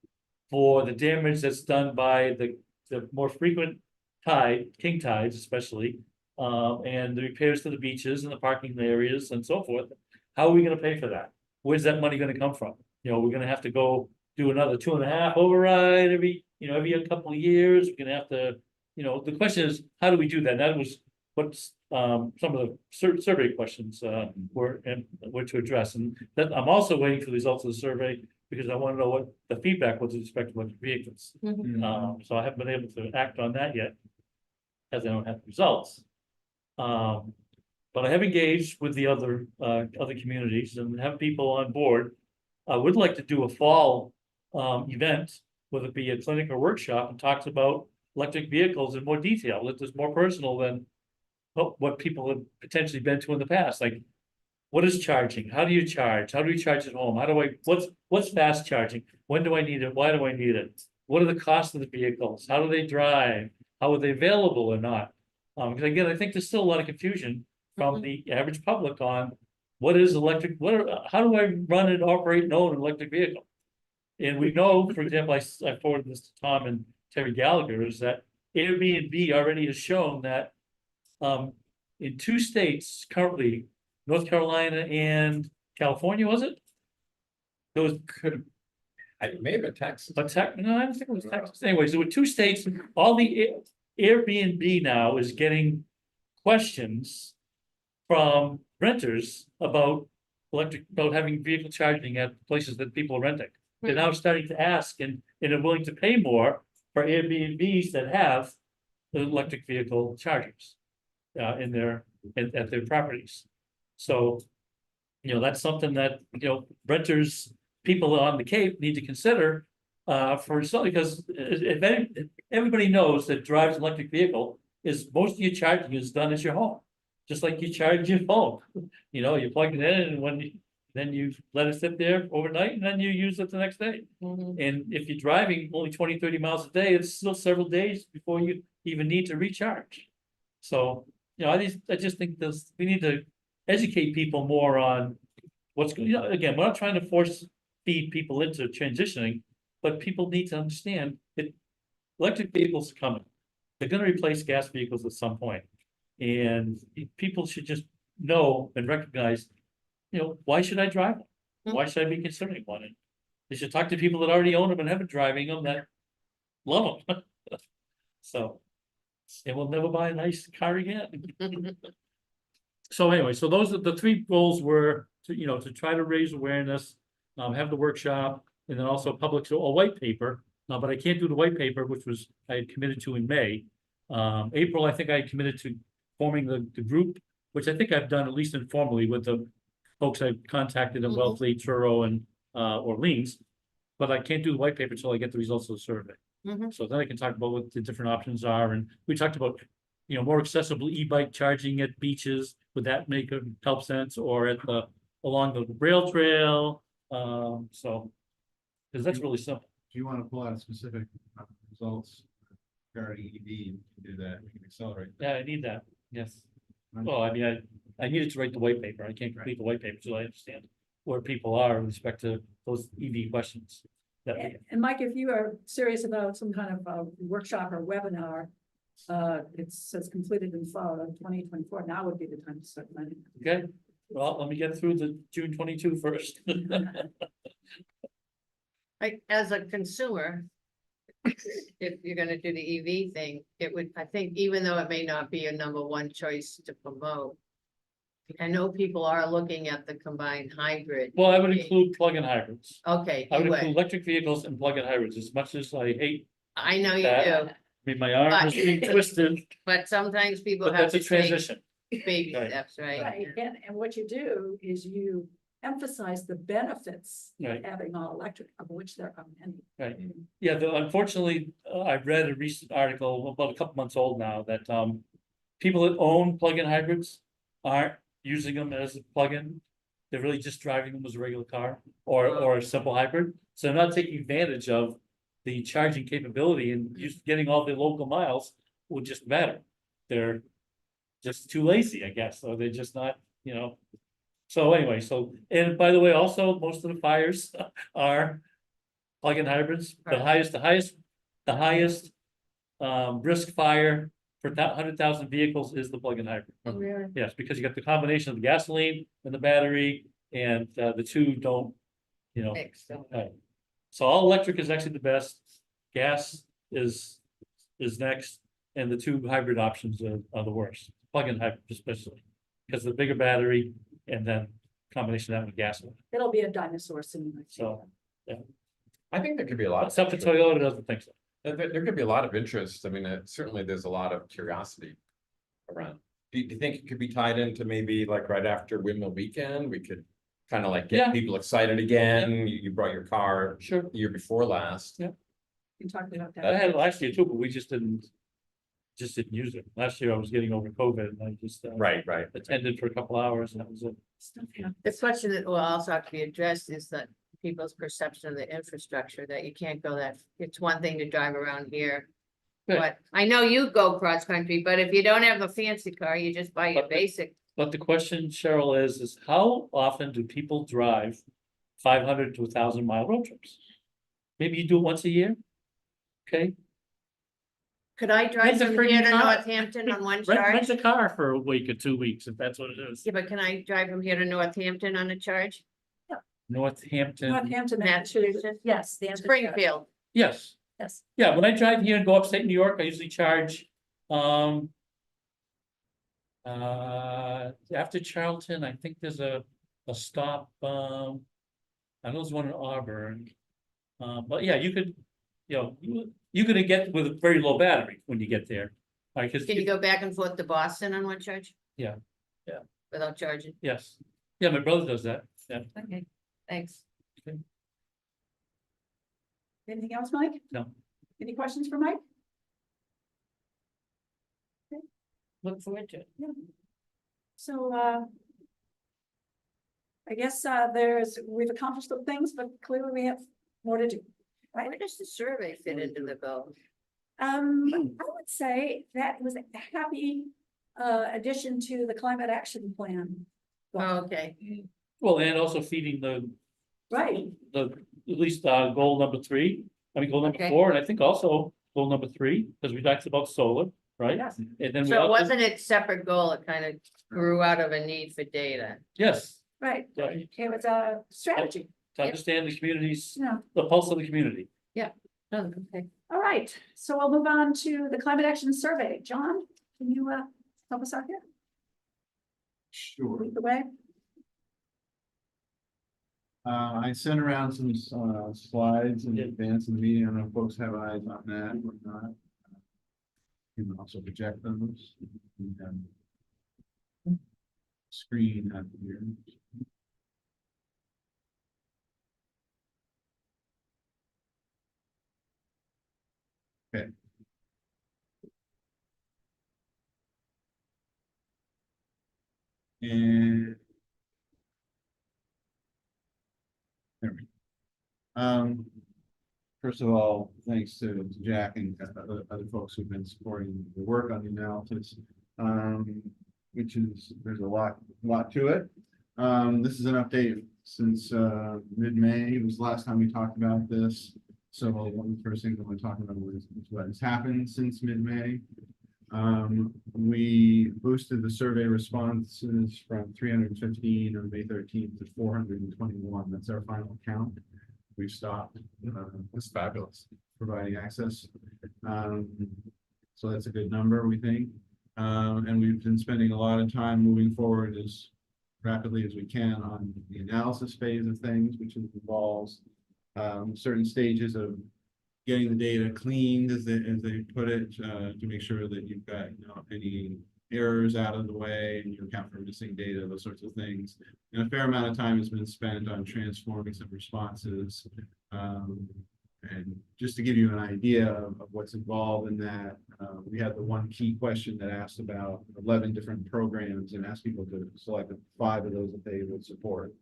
for the damage that's done by the more frequent king tides especially, and the repairs to the beaches and the parking areas and so forth? How are we gonna pay for that? Where's that money gonna come from? We're gonna have to go do another 2.5 override every couple of years. We're gonna have to, the question is, how do we do that? And that was what's some of the survey questions were to address. And that I'm also waiting for the results of the survey, because I want to know what the feedback was with respect to electric vehicles. So I haven't been able to act on that yet, as I don't have the results. But I have engaged with the other communities and have people on board. I would like to do a fall event, whether it be a clinic or workshop, and talks about electric vehicles in more detail. That is more personal than what people have potentially been to in the past. Like, what is charging? How do you charge? How do you charge at home? What's fast charging? When do I need it? Why do I need it? What are the costs of the vehicles? How do they drive? How are they available or not? Because again, I think there's still a lot of confusion from the average public on what is electric, how do I run and operate and own an electric vehicle? And we know, for example, I forwarded this to Tom and Terry Gallagher, is that Airbnb already has shown that in 2 states currently, North Carolina and California, was it? Those could, Maybe Texas. but no, I don't think it was Texas. Anyways, there were 2 states. All the Airbnb now is getting questions from renters about having vehicle charging at places that people are renting. They're now starting to ask and are willing to pay more for Airbnbs that have the electric vehicle chargers at their properties. So, that's something that, renters, people on the Cape need to consider because if everybody knows that drives an electric vehicle, is most of your charging is done at your home. Just like you charge your phone, you plug it in, and then you let it sit there overnight, and then you use it the next day. And if you're driving only 20-30 miles a day, it's still several days before you even need to recharge. So, I just think we need to educate people more on what's going. Again, we're not trying to force feed people into transitioning, but people need to understand that electric vehicles are coming. They're going to replace gas vehicles at some point. And people should just know and recognize, why should I drive one? Why should I be considering one? And they should talk to people that already own them and have been driving them that love them. So, and we'll never buy a nice car again. So anyway, so those are the 3 goals were to try to raise awareness, have the workshop, and then also publish a white paper. But I can't do the white paper, which was I had committed to in May. April, I think I committed to forming the group, which I think I've done at least informally with the folks I've contacted at Wellfleet, Truro, and Orleans. But I can't do the white paper until I get the results of the survey. So then I can talk about what the different options are. And we talked about, more accessible e-bike charging at beaches. Would that help sense, or along the rail trail? So, because that's really simple. If you want to pull out specific results regarding EV, you can do that. We can accelerate that. Yeah, I need that. Yes. Well, I mean, I needed to write the white paper. I can't complete the white paper until I understand where people are with respect to those EV questions. That we- And Mike, if you are serious about some kind of workshop or webinar, it says completed in fall of 2024, now would be the time to start planning. Okay, well, let me get through the June 22 first. Like, as a consumer, if you're gonna do the EV thing, it would, I think, even though it may not be a number one choice to promote. I know people are looking at the combined hybrid. Well, I would include plug-in hybrids. Okay, I you would include would. electric vehicles and plug-in hybrids, as much as I hate, I know you that. do, I mean, my arm is being twisted, but sometimes people but have that's a to take transition. baby Right. steps, right? Right, and what you do is you emphasize the benefits of Right. having all electric, of which there are many. Right. Yeah, though unfortunately, I read a recent article, about a couple months old now, that people that own plug-in hybrids aren't using them as a plug-in. They're really just driving them as a regular car or a simple hybrid. So they're not taking advantage of the charging capability and just getting all the local miles will just matter. They're just too lazy, I guess, or they're just not, you know. So anyway, so, and by the way, also, most of the fires are plug-in hybrids. The Right. highest risk fire for 100,000 vehicles is the plug-in hybrid. Where Yes, because you got the combination of the gasoline and the battery, and the two don't, you know. Mix, so- Right. So all electric is actually the best, gas is next, and the two hybrid options are the worst, plug-in hybrid especially. Because of the bigger battery and then combination of that with gasoline, it'll be a dinosaur soon. so. I think there could be a lot. of Except for interest. Toyota doesn't think so. There could be a lot of interest. I mean, certainly there's a lot of curiosity around. Do you think it could be tied into maybe like right after Windmill Weekend? We could kind of like Yeah. get people excited again. You brought your car Sure. the year before last. Yeah. We can talk about I that. had it last year too, but we just didn't use it. Last year I was getting over COVID and I just Right. attended for a couple hours and that was it. Stuff, yeah. The question that will also have to be addressed is that people's perception of the infrastructure, that you can't go that, it's one thing to drive around here. Right. But I know you go cross country, but if you don't have a fancy car, you just buy your But the- basic. But the question, Cheryl, is how often do people drive 500 to 1,000 mile road trips? Maybe you do it once a year? Okay, Could I drive Rent a from friggin' here to car. Northampton on one rent charge? a car for a week or 2 weeks, if that's what it is. Yeah, but can I drive from here to Northampton on a charge? Northampton, Northampton, Massachusetts? yes, the answer. is yes. Springfield, yes. Yes, Yeah, when I drive here and go upstate New York, I usually charge, after Charlton, I think there's a stop, I know there's one in Auburn. But yeah, you could, you could get with a very low battery when you get there. Right, cause, can you go back and forth to Boston on one charge? Yeah. Yeah. Without charging, yes, yeah, my brother does that, yeah. okay, thanks. anything else, Mike? No. Any questions for Mike? Look forward to it. So, I guess, we've accomplished some things, but clearly we have more to do. Where does the survey fit into the bill? I would say that was a happy, addition to the climate action plan. Oh, okay, Well, and also feeding Right, at least, goal number 3, goal number Okay. 4, and I think also goal number 3, because we talked about solar, right? yes, And then we so also, wasn't it separate goal, it kind of grew out of a need for data? yes, right. right, It was a strategy, to understand the communities, yeah. the pulse of the community. Oh, okay. All right, so we'll move on to the climate action survey. John, can you, help us out here? Sure. Lead the way. I sent around some slides in advance of the meeting. I don't know if folks have eyes on that or not. You can also project those. Screen up here. Okay. And there we go. First of all, thanks to Jack and other folks who've been supporting the work on the analysis. Which is, there's a lot to it. This is an update since mid-May was the last time we talked about this. So one of the first things I want to talk about is what has happened since mid-May. We boosted the survey responses from 315 on May 13th to 421. That's our final count. We've stopped It's fabulous. providing access. So that's a good number, we think. And we've been spending a lot of time moving forward as rapidly as we can on the analysis phase of things, which involves certain stages of getting the data cleaned, as they put it, to make sure that you've got, any errors out of the way and you account for missing data, those sorts of things. And a fair amount of time has been spent on transforming some responses. And just to give you an idea of what's involved in that, we had the one key question that asked about 11 different programs and asked people to select 5 of those that they would support.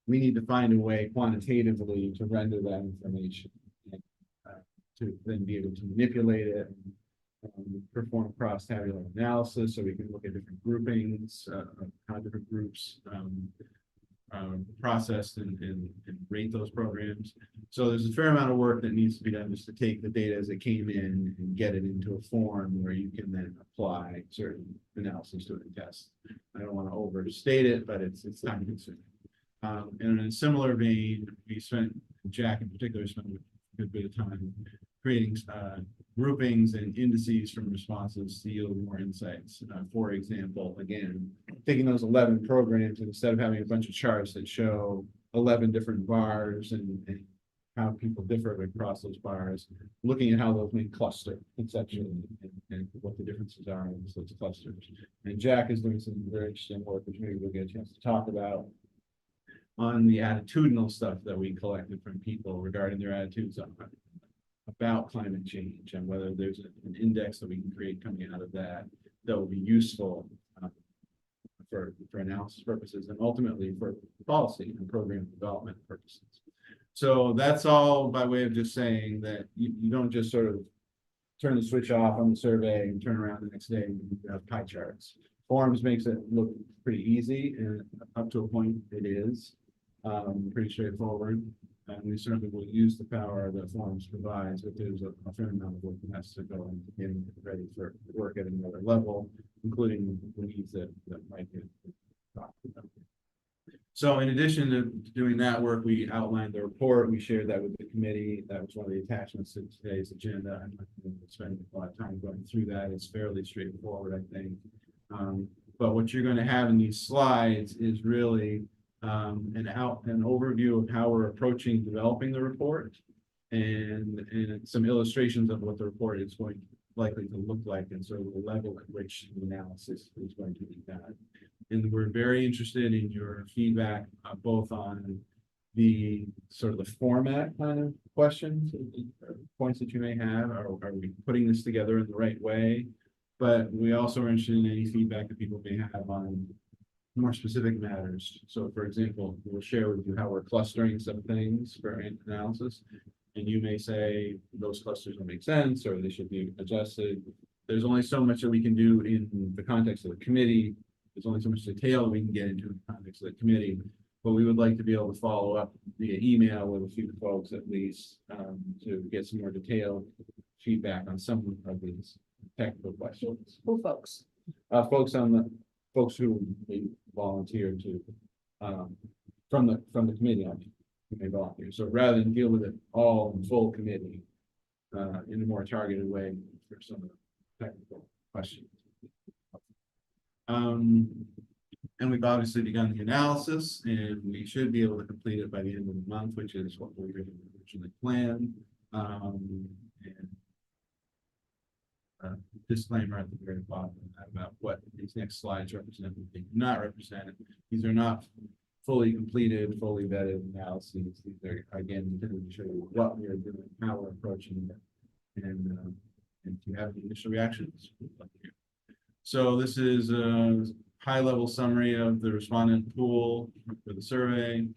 We need to find a way quantitatively to render that information and, to then be able to manipulate it and perform cross-tabular analysis so we can look at different groupings, how different groups processed and rate those programs. So there's a fair amount of work that needs to be done just to take the data as it came in and get it into a form where you can then apply certain analysis to it and test. I don't want to overstate it, but it's time consuming. And in a similar vein, Jack in particular spent a good bit of time creating groupings and indices from responses to yield more insights. For example, again, taking those 11 programs, and instead of having a bunch of charts that show 11 different bars and how people differ across those bars, looking at how those may cluster conceptually and what the differences are in those clusters. And Jack is doing some very interesting work, which maybe we'll get a chance to talk about, on the attitudinal stuff that we collected from people regarding their attitudes about climate change, and whether there's an index that we can create coming out of that will be useful for analysis purposes and ultimately for policy and program development purposes. So that's all by way of just saying that you don't just sort of turn the switch off on the survey and turn around the next day and you have pie charts. Forms makes it look pretty easy, and up to a point it is pretty straightforward. And we certainly will use the power that Forms provides, but there's a fair amount of work that has to go into getting it ready for work at another level, including the needs that might get talked about. So in addition to doing that work, we outlined the report, we shared that with the committee. That was one of the attachments to today's agenda. I'm not going to spend a lot of time going through that. It's fairly straightforward, I think. But what you're going to have in these slides is really an overview of how we're approaching developing the report and some illustrations of what the report is likely to look like, and so the level at which the analysis is going to be done. And we're very interested in your feedback, both on the sort of the format kind of questions, points that you may have. Are we putting this together in the right way? But we also are interested in any feedback that people may have on more specific matters. So for example, we'll share with you how we're clustering some things for analysis. And you may say those clusters don't make sense or they should be adjusted. There's only so much that we can do in the context of the committee. There's only so much detail that we can get into in the context of the committee. But we would like to be able to follow up via email with a few folks at least to get some more detailed feedback on some of these technical questions. Who folks? Folks who may volunteer to from the committee, who may volunteer. So rather than deal with it all in full committee in a more targeted way for some of the technical questions. And we've obviously begun the analysis, and we should be able to complete it by the end of the month, which is what we originally planned. Disclaimer at the very bottom about what these next slides represent. They do not represent it. These are not fully completed, fully vetted analyses. These are, again, intended to show you what we are doing, how we're approaching it, and if you have the initial reactions. So this is a high-level summary of the respondent pool for the survey.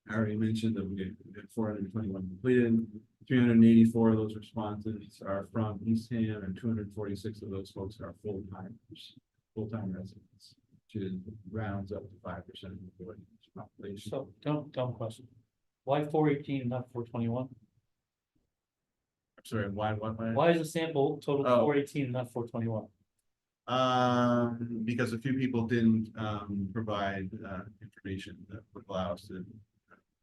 I already mentioned that we had 421 completed. 384 of those responses are from Eastham, and 246 of those folks are full-time residents, which rounds up to 5% of the audience. population. So, dumb question. Why 418 not 421? Sorry, why? Why is the sample total Oh. 418 not 421? Because a few people didn't, provide, information that would allow us to.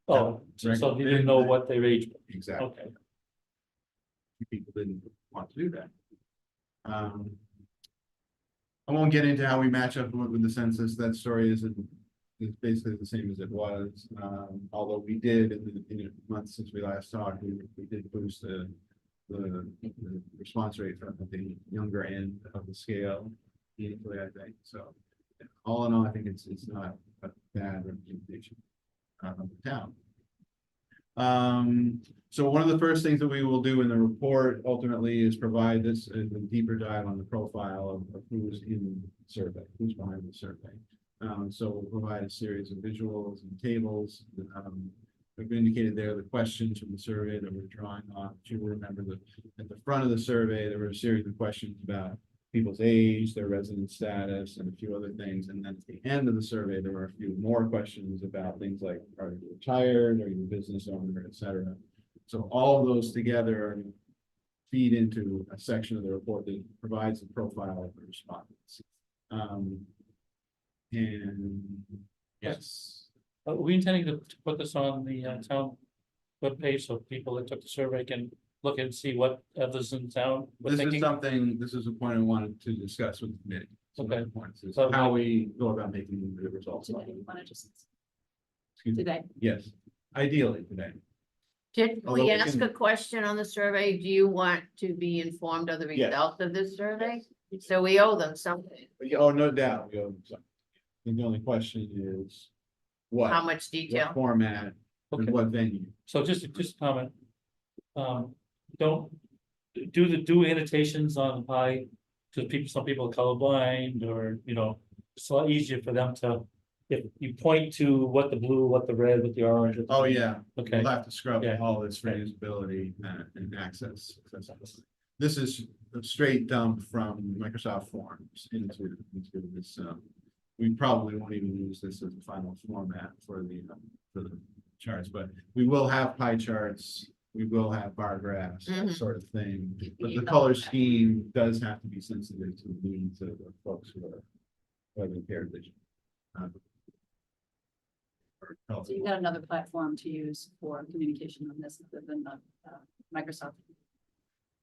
Oh, so you didn't know what their age, Exactly. okay. Few people didn't want to do that. I won't get into how we match up with the census. That story is basically the same as it was. Although we did in the months since we last talked, we did boost the response rate from the younger end of the scale meaningfully, I think. So all in all, I think it's not a bad representation of the town. So one of the first things that we will do in the report ultimately is provide this a deeper dive on the profile of who's in the survey, who's behind the survey. So we'll provide a series of visuals and tables. We've indicated there the questions from the survey that we're drawing on. You will remember that at the front of the survey, there were a series of questions about people's age, their residence status, and a few other things. And then at the end of the survey, there were a few more questions about things like, are you retired, are you a business owner, et cetera. So all of those together feed into a section of the report that provides the profile of the respondents. And yes. Are we intending to put this on the town webpage so people that took the survey can look and see what others in town were This is thinking? something, this is a point I wanted to discuss with the committee. So Okay. that point is So- how we go about making the results. Today, you want to just, Excuse me. today, Yes, ideally today. Did Although we we ask can- a question on the survey? Do you want to be informed of the Yes. results of this survey? So we owe them something. Oh, no doubt. We owe them something. And the only question is what? How much What detail? format Okay. and what venue? So just a comment. Don't do annotations on pie to people, some people are colorblind or, it's a lot easier for them to. If you point to what the blue, what the red, what the orange. what the Oh, green. yeah. Okay, We'll have to scrub Yeah. all this for usability and access. This is a straight dump from Microsoft Forms into this. We probably won't even use this as the final format for the charts, but we will have pie charts. We will have bar graphs, that Mhm. sort of thing. But You the thought color that. scheme does have to be sensitive to the needs of the folks who are impaired vision. Or health. so you've got another platform to use for communication on this other than Microsoft.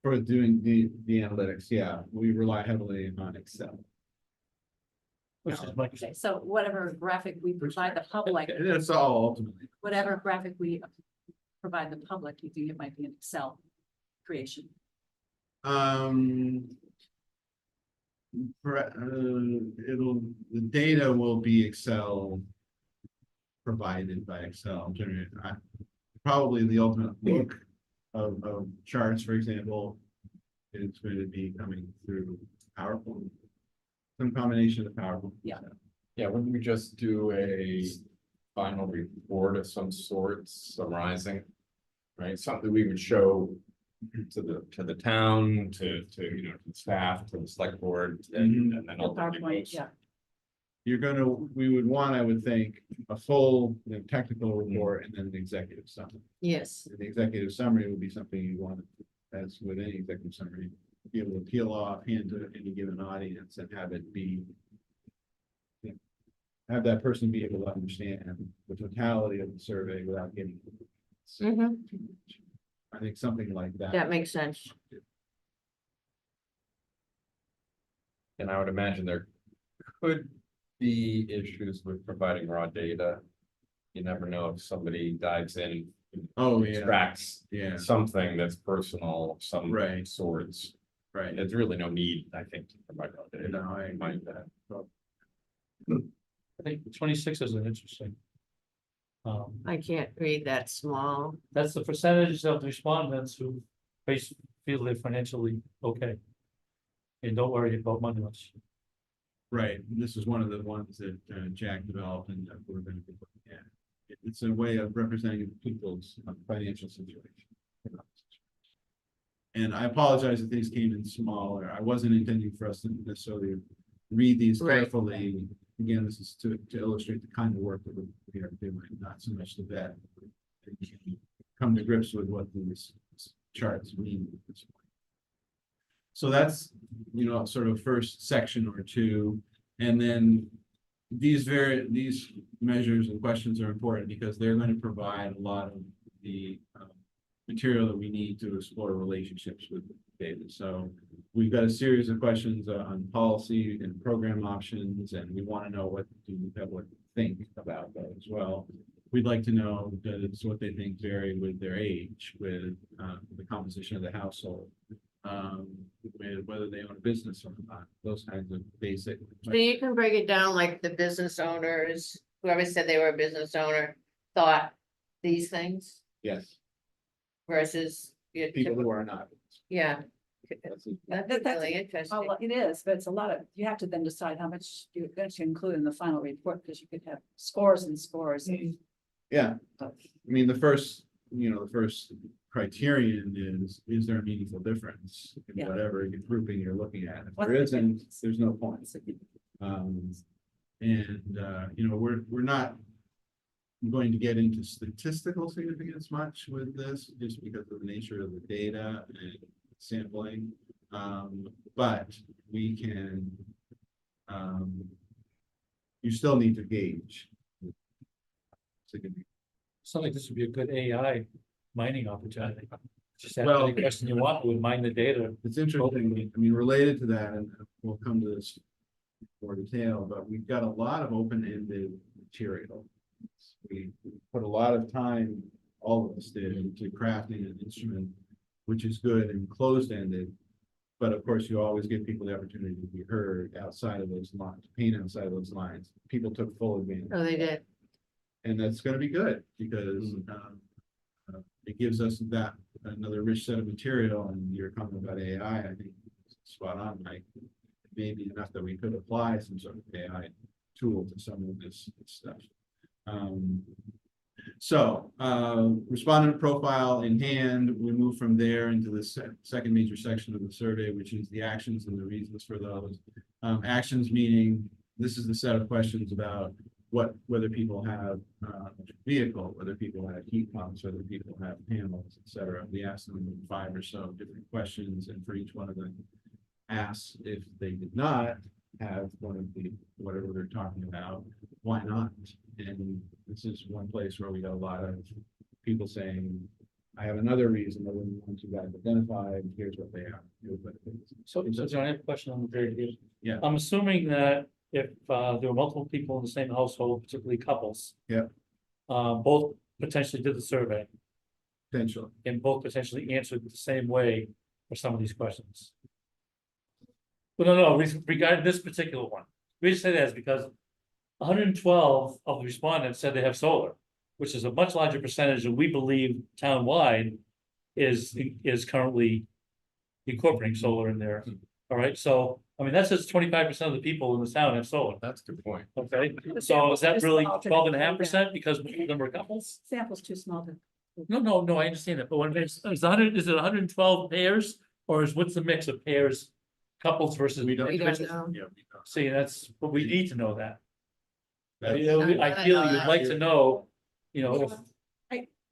For doing the analytics, yeah, we rely heavily on Excel. which is Okay, Microsoft. so whatever graphic we provide the public, And it's all ultimately, whatever graphic we provide the public, you think it might be an Excel creation? the data will be Excel provided by Excel generated. Probably the ultimate look of charts, for example, is going to be coming through PowerPoint. Some combination of PowerPoint. Yeah. Yeah, wouldn't we just do a final report of some sort summarizing? Right, something we would show to the town, to to the staff, to the select board, and then The ultimately PowerPoint, goes- yeah. We would want, I would think, a full, technical report and then an executive summary. Yes. The executive summary would be something you want, as with any executive summary, be able to peel off, hand to any given audience and have it be. Have that person be able to understand the totality of the survey without getting. Mhm. I think something like that. That makes sense. And I would imagine there could be issues with providing raw data. You never know if somebody dives in, Oh, yeah, extracts yeah, something that's personal, of some Right. sorts. right. There's really no need, I think, to provide raw You data. know, I Mind that. I think 26 is an interesting. I can't read that small. That's the percentage of respondents who feel they're financially okay. And don't worry about money much. Right, this is one of the ones that Jack developed and that we're gonna be looking at. It's a way of representing people's financial situation. And I apologize if these came in smaller. I wasn't intending for us to necessarily read these Right. carefully. again, this is to illustrate the kind of work that we are doing, not so much the vet. Come to grips with what these charts mean at this point. So that's, sort of first section or two, and then these measures and questions are important because they're going to provide a lot of the material that we need to explore relationships with data. So we've got a series of questions on policy and program options, and we want to know what would think about that as well. We'd like to know what they think vary with their age, with the composition of the household, with whether they own a business or not, those kinds of basic. So you can break it down like the business owners, whoever said they were a business owner, thought these things Yes, versus. your people who typical- are not. Yeah, That's that's That's- really interesting. Well, it is, but it's a lot of, you have to then decide how much you actually include in the final report, because you could have scores and scores. Yeah, of- I mean, the first criterion is there a meaningful difference in Yeah. whatever grouping you're looking at? If What's there the isn't, difference? there's no point. We're not going to get into statistical significance much with this, just because of the nature of the data and sampling. But we can, you still need to gauge. Sounds like this would be a good AI mining opportunity. Just ask Well- any question you want, we'll mine the data. It's interesting, I mean, related to that, and we'll come to this in more detail, but we've got a lot of open-ended material. We put a lot of time, all of us did, into crafting an instrument, which is good and closed-ended. But of course, you always give people the opportunity to be heard outside of those lines, paint outside of those lines. People took full advantage. Oh, they did. And that's gonna be good, because it gives us that another rich set of material, and your comment about AI, I think is spot on, Mike. Maybe enough that we could apply some sort of AI tool to some of this stuff. Respondent profile in hand, we move from there into the second major section of the survey, which is the actions and the reasons for those. Actions meaning, this is the set of questions about whether people have a vehicle, whether people have heat pumps, whether people have panels, etc. We asked them 5 or so different questions, and for each one of them, asked if they did not have one of the, whatever they're talking about, why not? And this is one place where we got a lot of people saying, I have another reason other than the ones you guys identified, here's what they are. Here's what it is. So John, I have a question on the very here. Yeah. I'm assuming that if there were multiple people in the same household, particularly couples. Yeah. Both potentially did the survey Potential. and both potentially answered the same way for some of these questions. Well, no, regarding this particular one, we just say that is because 112 of the respondents said they have solar, which is a much larger percentage than we believe townwide is currently incorporating solar in there. All right, so, I mean, that says 25% of the people in the town have solar, That's a good point. okay? The So is that sample's really too small to 12.5% because more number of couples? Sample's too small to. No, I understand that, but when it's, is it 112 pairs, or what's the mix of pairs, couples versus? We don't. individuals? know. Yeah, we don't. See, that's, but we need to know that. That's- I feel you'd like to know, if,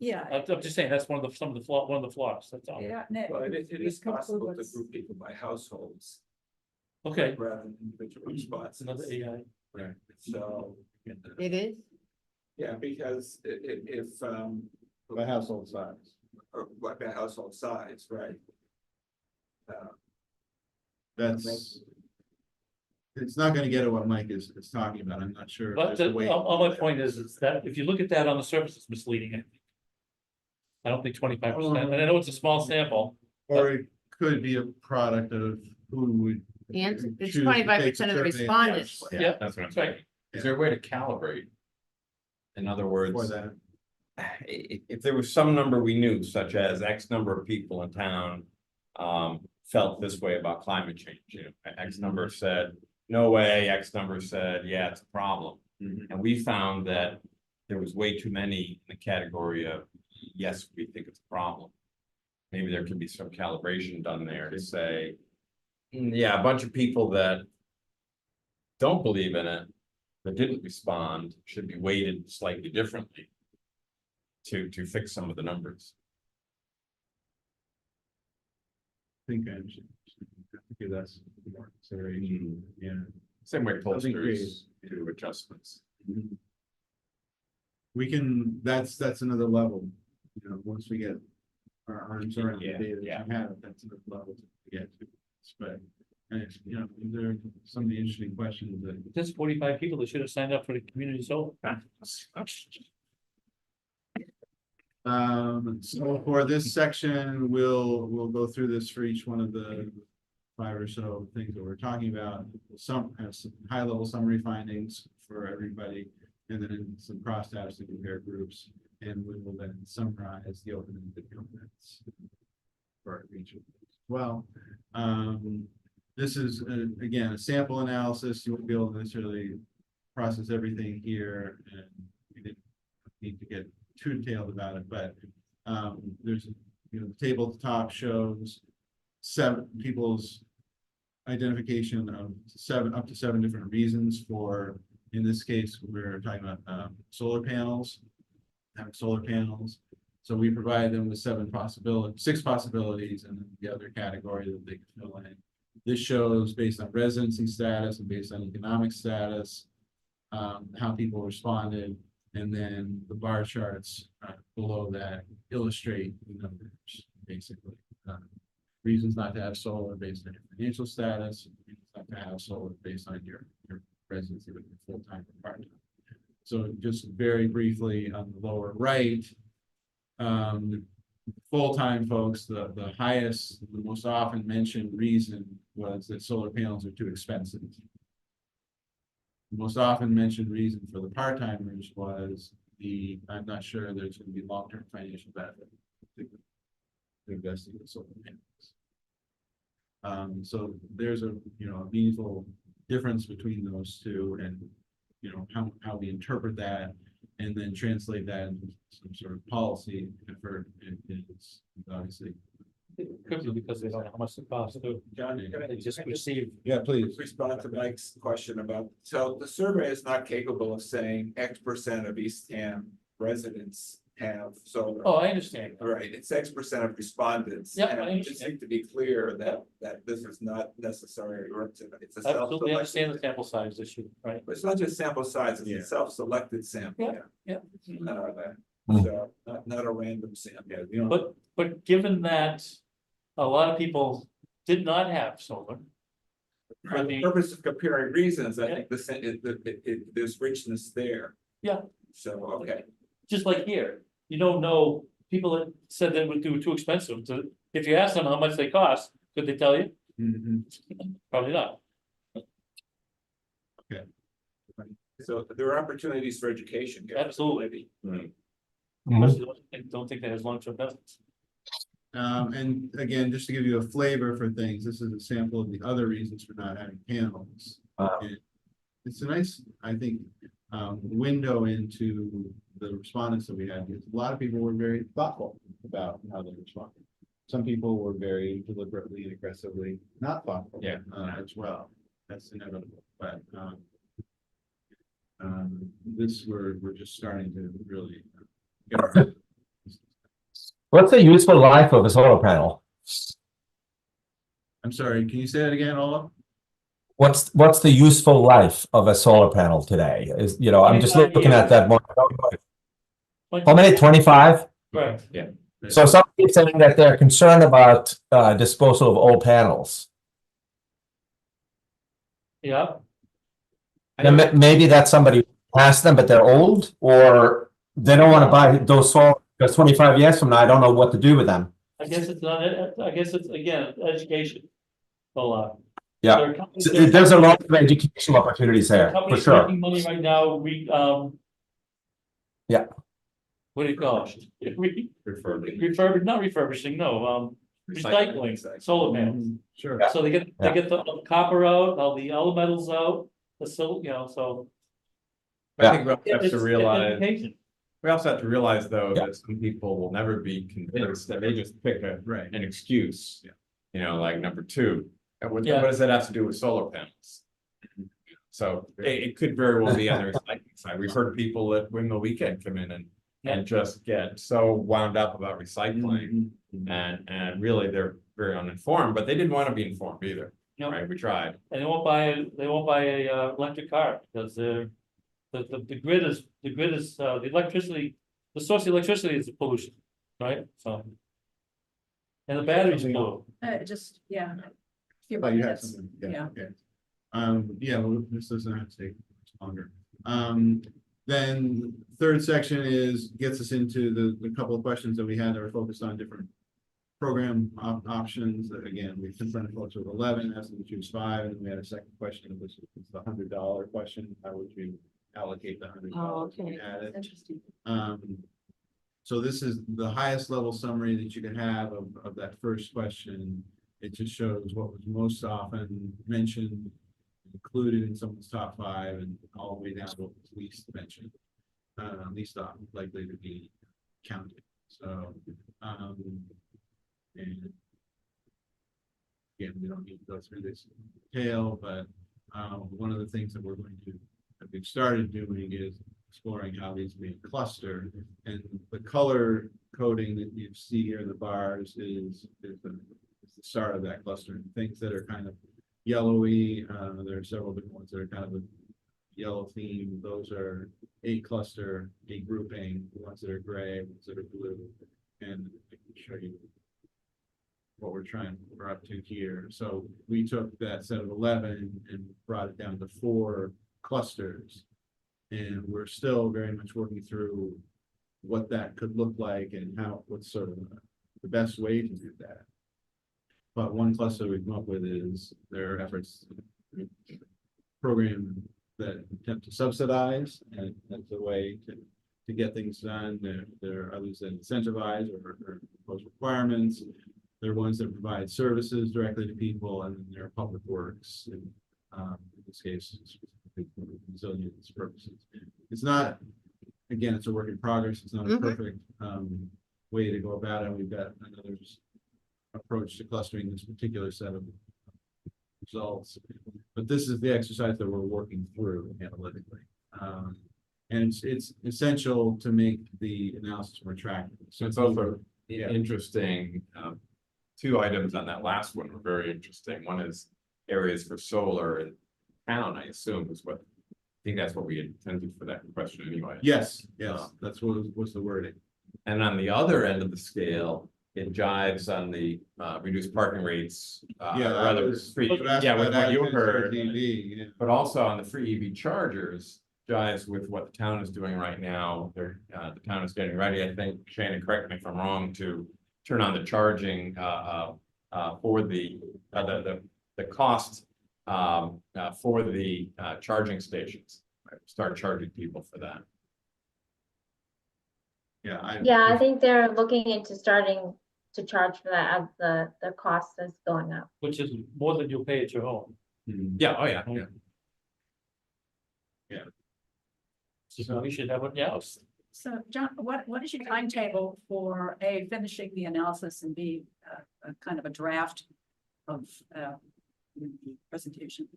Yeah. I'm just saying, that's one of the flaws, that's all. Yeah. Well, it is possible to group people by households Okay, rather than individual it's responses. another AI. Right. So, It is? yeah, because if, By household size. or like by household size, right? That's. It's not gonna get at what Mike is talking about. I'm not sure. if But there's a way- all my point is that if you look at that on the surface, it's misleading, I think. I don't think 25%, and I know it's a small sample, Or it could be a product of who would. And it's choose to take 25% of the survey. respondents. yeah, That's what I'm that's right. saying. Is there a way to calibrate? In other words. For that. If there was some number we knew, such as X number of people in town. Felt this way about climate change, X number said, no way, X number said, yeah, it's a problem. Mhm. And we found that there was way too many in the category of, yes, we think it's a problem. Maybe there could be some calibration done there to say, yeah, a bunch of people that don't believe in it, that didn't respond should be weighted slightly differently. To fix some of the numbers. I think I should give that some more consideration, yeah. Same way Something pollsters do adjustments. We can, that's another level, you know, once we get our arms around the Yeah, data yeah. that we have, that's another level to get to. But, and it's, you know, there are some of the interesting questions that, There's 45 people that should have signed up for the community solar. so for this section, we'll go through this for each one of the 5 or so things that we're talking about. Some have some high level summary findings for everybody, and then some crosstabs to compare groups, and we will then summarize the open ended comments for each of these. Well, this is again a sample analysis. You won't be able to necessarily process everything here, and we didn't need to get too detailed about it, but there's, you know, the table at the top shows 7 people's identification of up to 7 different reasons for, in this case, we're talking about solar panels, having solar panels. So we provide them with 6 possibilities, and then the other category that they can fill in. This shows based on residency status and based on economic status, how people responded. And then the bar charts below that illustrate the numbers, basically. Reasons not to have solar based on your financial status, reasons not to have solar based on your residency, with your full-time or part-time. So just very briefly on the lower right, full-time folks, the highest, the most often mentioned reason was that solar panels are too expensive. The most often mentioned reason for the part-timers was I'm not sure there's going to be long-term financial benefit to investing in solar panels. So there's a, you know, a meaningful difference between those two, and, you know, how we interpret that and then translate that into some sort of policy effort is obviously. It could be because they don't know how much it costs to. John, They just receive. Yeah, please. respond to Mike's question about, so the survey is not capable of saying X% of Eastham residents have solar. Oh, I understand. All right, it's X% of respondents. Yeah, and I I just understand. need to be clear that this is not necessarily, it's a Absolutely understand the self-selected. sample size issue, right? But it's not just sample size, it's Yeah. a self-selected sample. Yeah. So, not a random sample. Yeah, we don't. But given that a lot of people did not have solar. For the purpose of comparing reasons, I think there's richness there. Yeah. So, okay. Just like here, you don't know, people that said they would do too expensive, so if you ask them how much they cost, could they tell you? Mhm. Probably not. So there are opportunities for education. here. Absolutely. Mm. I don't think that has long-term benefits. And again, just to give you a flavor for things, this is a sample of the other reasons for not having panels. And it's a nice, I think, window into the respondents that we had, because a lot of people were very thoughtful about how they responded. Some people were very deliberately and aggressively not thoughtful. Yeah. As well. That's inevitable, but this we're just starting to really get our. What's the useful life of a solar panel? I'm sorry, can you say that again, Ola? What's the useful life of a solar panel today? Is, you know, I'm just 25 looking at years. that more. How many? 25? Right. So some people saying that they're concerned about disposal of old panels. Yeah, And maybe that's somebody who asked them, but they're old, or they don't want to buy those solar, because 25 years from now, I don't know what to do with them. I guess it's not, I guess it's, again, education. A lot. Yeah. There are companies- So there's a lot of educational opportunities there, for companies sure. making money right now, Yeah. What do you call it? Refurbishing. Not refurbishing, no, recycling solar panels. Sure. So they get the copper out, all the metals out, the silver, you know, so. I think we also have it's to realize, education. we also have to realize though, Yeah. that some people will never be convinced that they just pick Right. an excuse. Yeah. You know, like number 2, and what Yeah. does that have to do with solar panels? So it could very well be on the recycling side. We've heard people that when the weekend come in and just get so wound up about recycling. And really they're very uninformed, but they didn't want to be informed either, You know, right? We tried. and they won't buy a electric car because the grid is, the electricity, the source of electricity is the pollution, right? So. And the batteries blow. Just, yeah. Few Oh, you have minutes. something, Yeah. yeah, okay. Yeah, well, this doesn't have to take much longer. Then third section gets us into the couple of questions that we had that were focused on different program options. Again, we confronted folks with 11, asked them to choose 5, and then we had a second question, which was the $100 question. How would you allocate the $100? Oh, okay. we added? Interesting. So this is the highest level summary that you can have of that first question. It just shows what was most often mentioned, included in someone's top 5, and all the way down to what was least mentioned. Least likely to be counted. So, and again, we don't need to go through this in detail, but one of the things that we've started doing is exploring how these may cluster, and the color coding that you see here in the bars is the start of that clustering. Things that are kind of yellowy, there are several different ones that are kind of a yellow theme. Those are a cluster, a grouping. The ones that are gray, ones that are blue, and I can show you what we're up to here. So we took that set of 11 and brought it down to 4 clusters. And we're still very much working through what that could look like and what's sort of the best way to do that. But one cluster we've come up with is their efforts program that attempt to subsidize, and that's a way to get things done. There are others that incentivize or impose requirements. There are ones that provide services directly to people, and then there are public works, and in this case, specifically for resilience purposes. It's not, again, it's a work in progress. It's not a perfect way to go about it. We've got another approach to clustering this particular set of results, but this is the exercise that we're working through analytically. And it's essential to make the analysis more attractive. So it's also Yeah. interesting, 2 items on that last one were very interesting. One is areas for solar in town, I assume I think that's what we intended for that question anyway. Yes, that's what was the wording. And on the other end of the scale, it jives on the reduced parking rates. Or rather, free, with what you heard, but also on the free EV chargers, jives with what the town is doing right now. The town is getting ready, I think, Shannon, correct me if I'm wrong, to turn on the charging for the cost for the charging stations. Right? Start charging people for that. Yeah, I think they're looking into starting to charge for that as the cost is going up. Which is more than you'll pay at your home. Yeah, oh yeah, yeah. So we should have it, yeah. So John, what is your timetable for finishing the analysis and B, a kind of a draft of the presentation?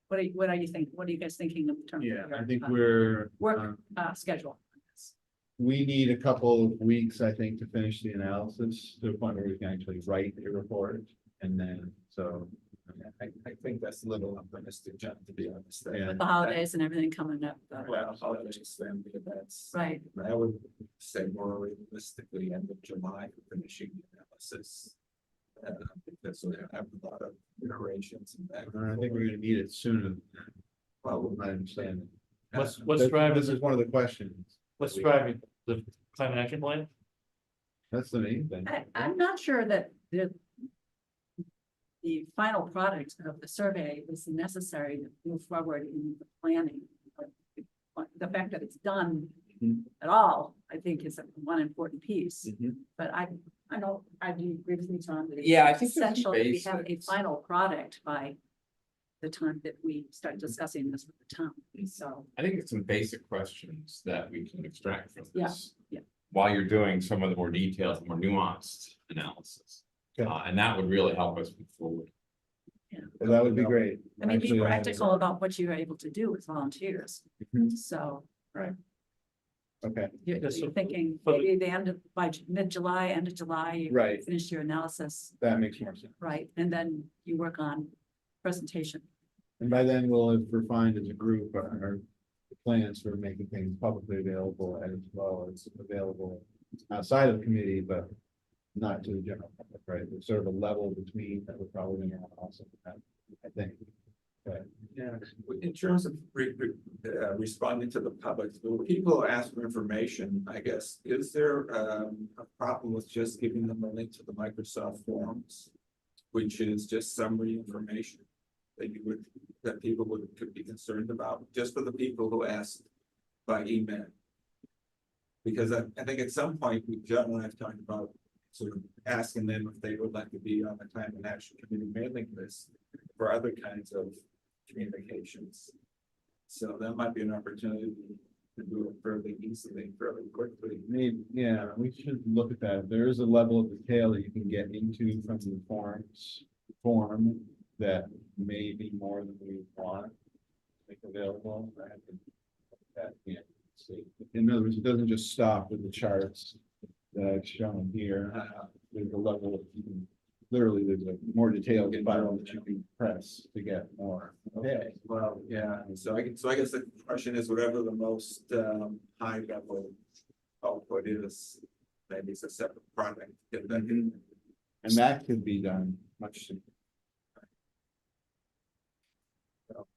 What are you think? What are you guys thinking in terms of your, I think we're work schedule? we need a couple of weeks, I think, to finish the analysis to the point where we can actually write a report, and then I think that's a little optimistic, John, to be honest. Yeah. With the holidays and everything coming up. Well, holidays, family events. Right. I would say more realistically, end of July for finishing the analysis. Because we have a lot of iterations and that. I think we're gonna need it sooner than that. Well, I understand. What's This driving, is one of the questions. what's driving the climate action plan? That's the main thing. I'm not sure that the final product of the survey is necessary to move forward in the planning. But the fact that it's done at all, I think, is one important piece. But I do agree with you, Tom, that it's Yeah, I think there's essential that we have a basics. final product by the time that we start discussing this with the town. So, I think it's some basic questions that we can extract from Yeah, this. yeah. While you're doing some of the more detailed, more nuanced analysis. Okay. And that would really help us move forward. Well, that would be great. I mean, be Actually, practical about what you're able to do with volunteers. Mhm. So Okay, you're Yeah, so you're thinking for the- maybe the end of, by mid-July, end of July, you right, finish your analysis, that makes more sense. right? And then you work on presentation. And by then we'll have refined as a group our plans for making things publicly available as well as available outside of the committee, but not to the general public, right? There's sort of a level between that we're probably gonna want to also have, I think. Yeah, in terms of responding to the public, when people ask for information, I guess, is there a problem with just giving them a link to the Microsoft Forms? Which is just summary information that that people could be concerned about, just for the people who asked by email. Because I think at some point, John and I have talked about sort of asking them if they would like to be on the Time and Action Committee mailing list for other kinds of communications. So that might be an opportunity to do it fairly easily, fairly quickly. Maybe, yeah, we should look at that. There is a level of detail that you can get into from the form that may be more than we want to make available. See. In other words, it doesn't just stop with the charts that I've shown here. There's a level of, literally, there's a more detailed file that you can press to get more. Okay, well, yeah, so I guess the question is whatever the most high level output is, maybe it's a separate product. And that could be done much sooner.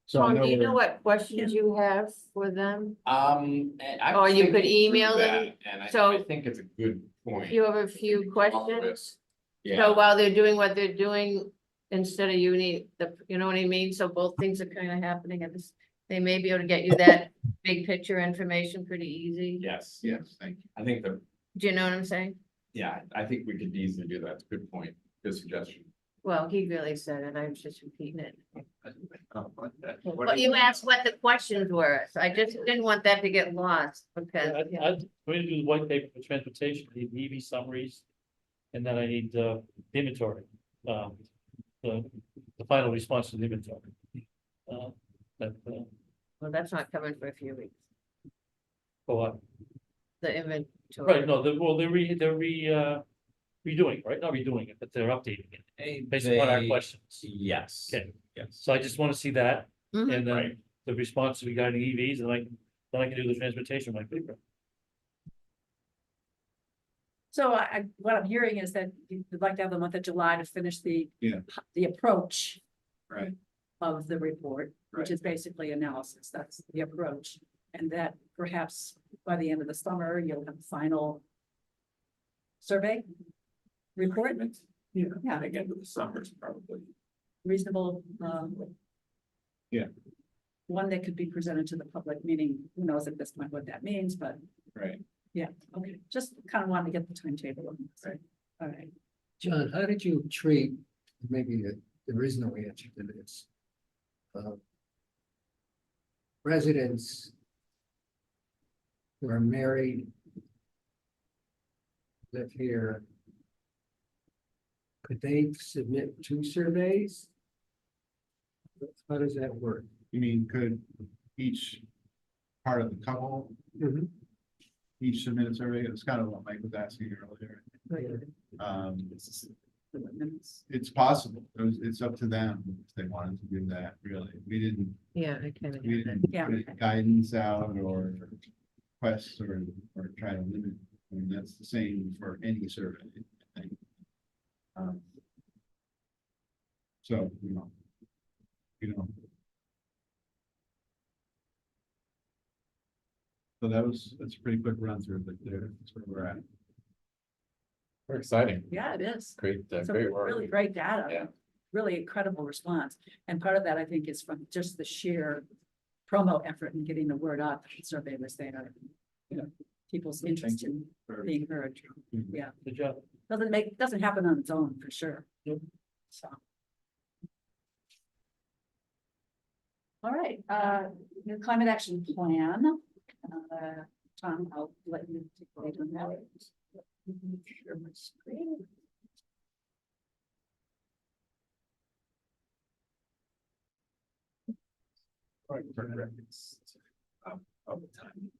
So I Tom, know do you know we're- what questions you have for them? I Or was you could thinking email through them. that, And I So- think it's a good point. You have a few questions? So Yeah, while they're doing what they're doing, instead of you need you know what I mean? So both things are kind of happening at this, they may be able to get you that big picture information pretty easy. yes, Yes, thank you. I think Do you know what I'm saying? yeah, I think we could easily do that. It's a good point, good suggestion. Well, he really said it, I was just repeating it. What But you asked what the questions were, so I just didn't want that to get lost, because, We're gonna do the white paper for transportation, I need EV summaries. And then I need the inventory, the final response to the inventory. That, well, that's not coming for a few weeks, for what? the inventory. Right, no, they're redoing, right, not redoing it, but they're updating it, based on our questions. Yes. Okay, Yes. so I just wanna see that, Mhm. and then Right. the response regarding EVs, and then I can do the transportation white paper. So what I'm hearing is that you'd like to have the month of July to finish the approach Right. of the report, which is basically analysis. That's the approach. And that perhaps by the end of the summer, you'll have a final survey report, Yeah, Yeah. again, with the summers probably. reasonable, Yeah. one that could be presented to the public, meaning who knows at this point what that means, but Right. yeah, okay, just kind of wanted to get the timetable. on this. Right. All right. John, how did you treat, maybe there is no answer to this. Residents who are married, live here. Could they submit 2 surveys? How does that work? You mean, could each part of the couple, each submit a survey? It's kind of what Mike was asking earlier. It's possible. It's up to them if they wanted to do that, really. We didn't we didn't Yeah. put any guidance out or requests or try to limit. I mean, that's the same for any survey, I think. So, so that's a pretty quick run through, but that's where we're at. Very exciting. Yeah, it is. Great, Some great work. really great data. Yeah. Really incredible response. And part of that, I think, is from just the sheer promo effort and getting the word out that the survey was there. People's interest in being heard. Yeah, Good job. doesn't happen on its own, for sure. So. All right, the climate action plan. Tom, I'll let you take the lead on that. Share my screen. Of the time.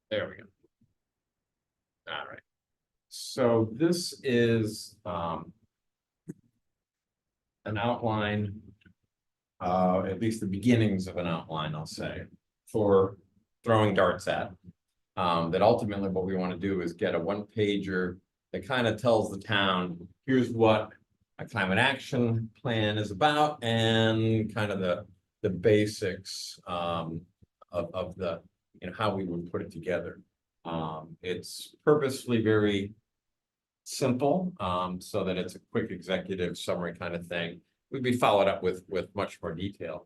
There we go. All right. So this is an outline, at least the beginnings of an outline, I'll say, for throwing darts at. That ultimately what we want to do is get a one-pager that kind of tells the town, here's what a climate action plan is about, and kind of the basics of the, you know, how we would put it together. It's purposefully very simple, so that it's a quick executive summary kind of thing. Would be followed up with much more detail.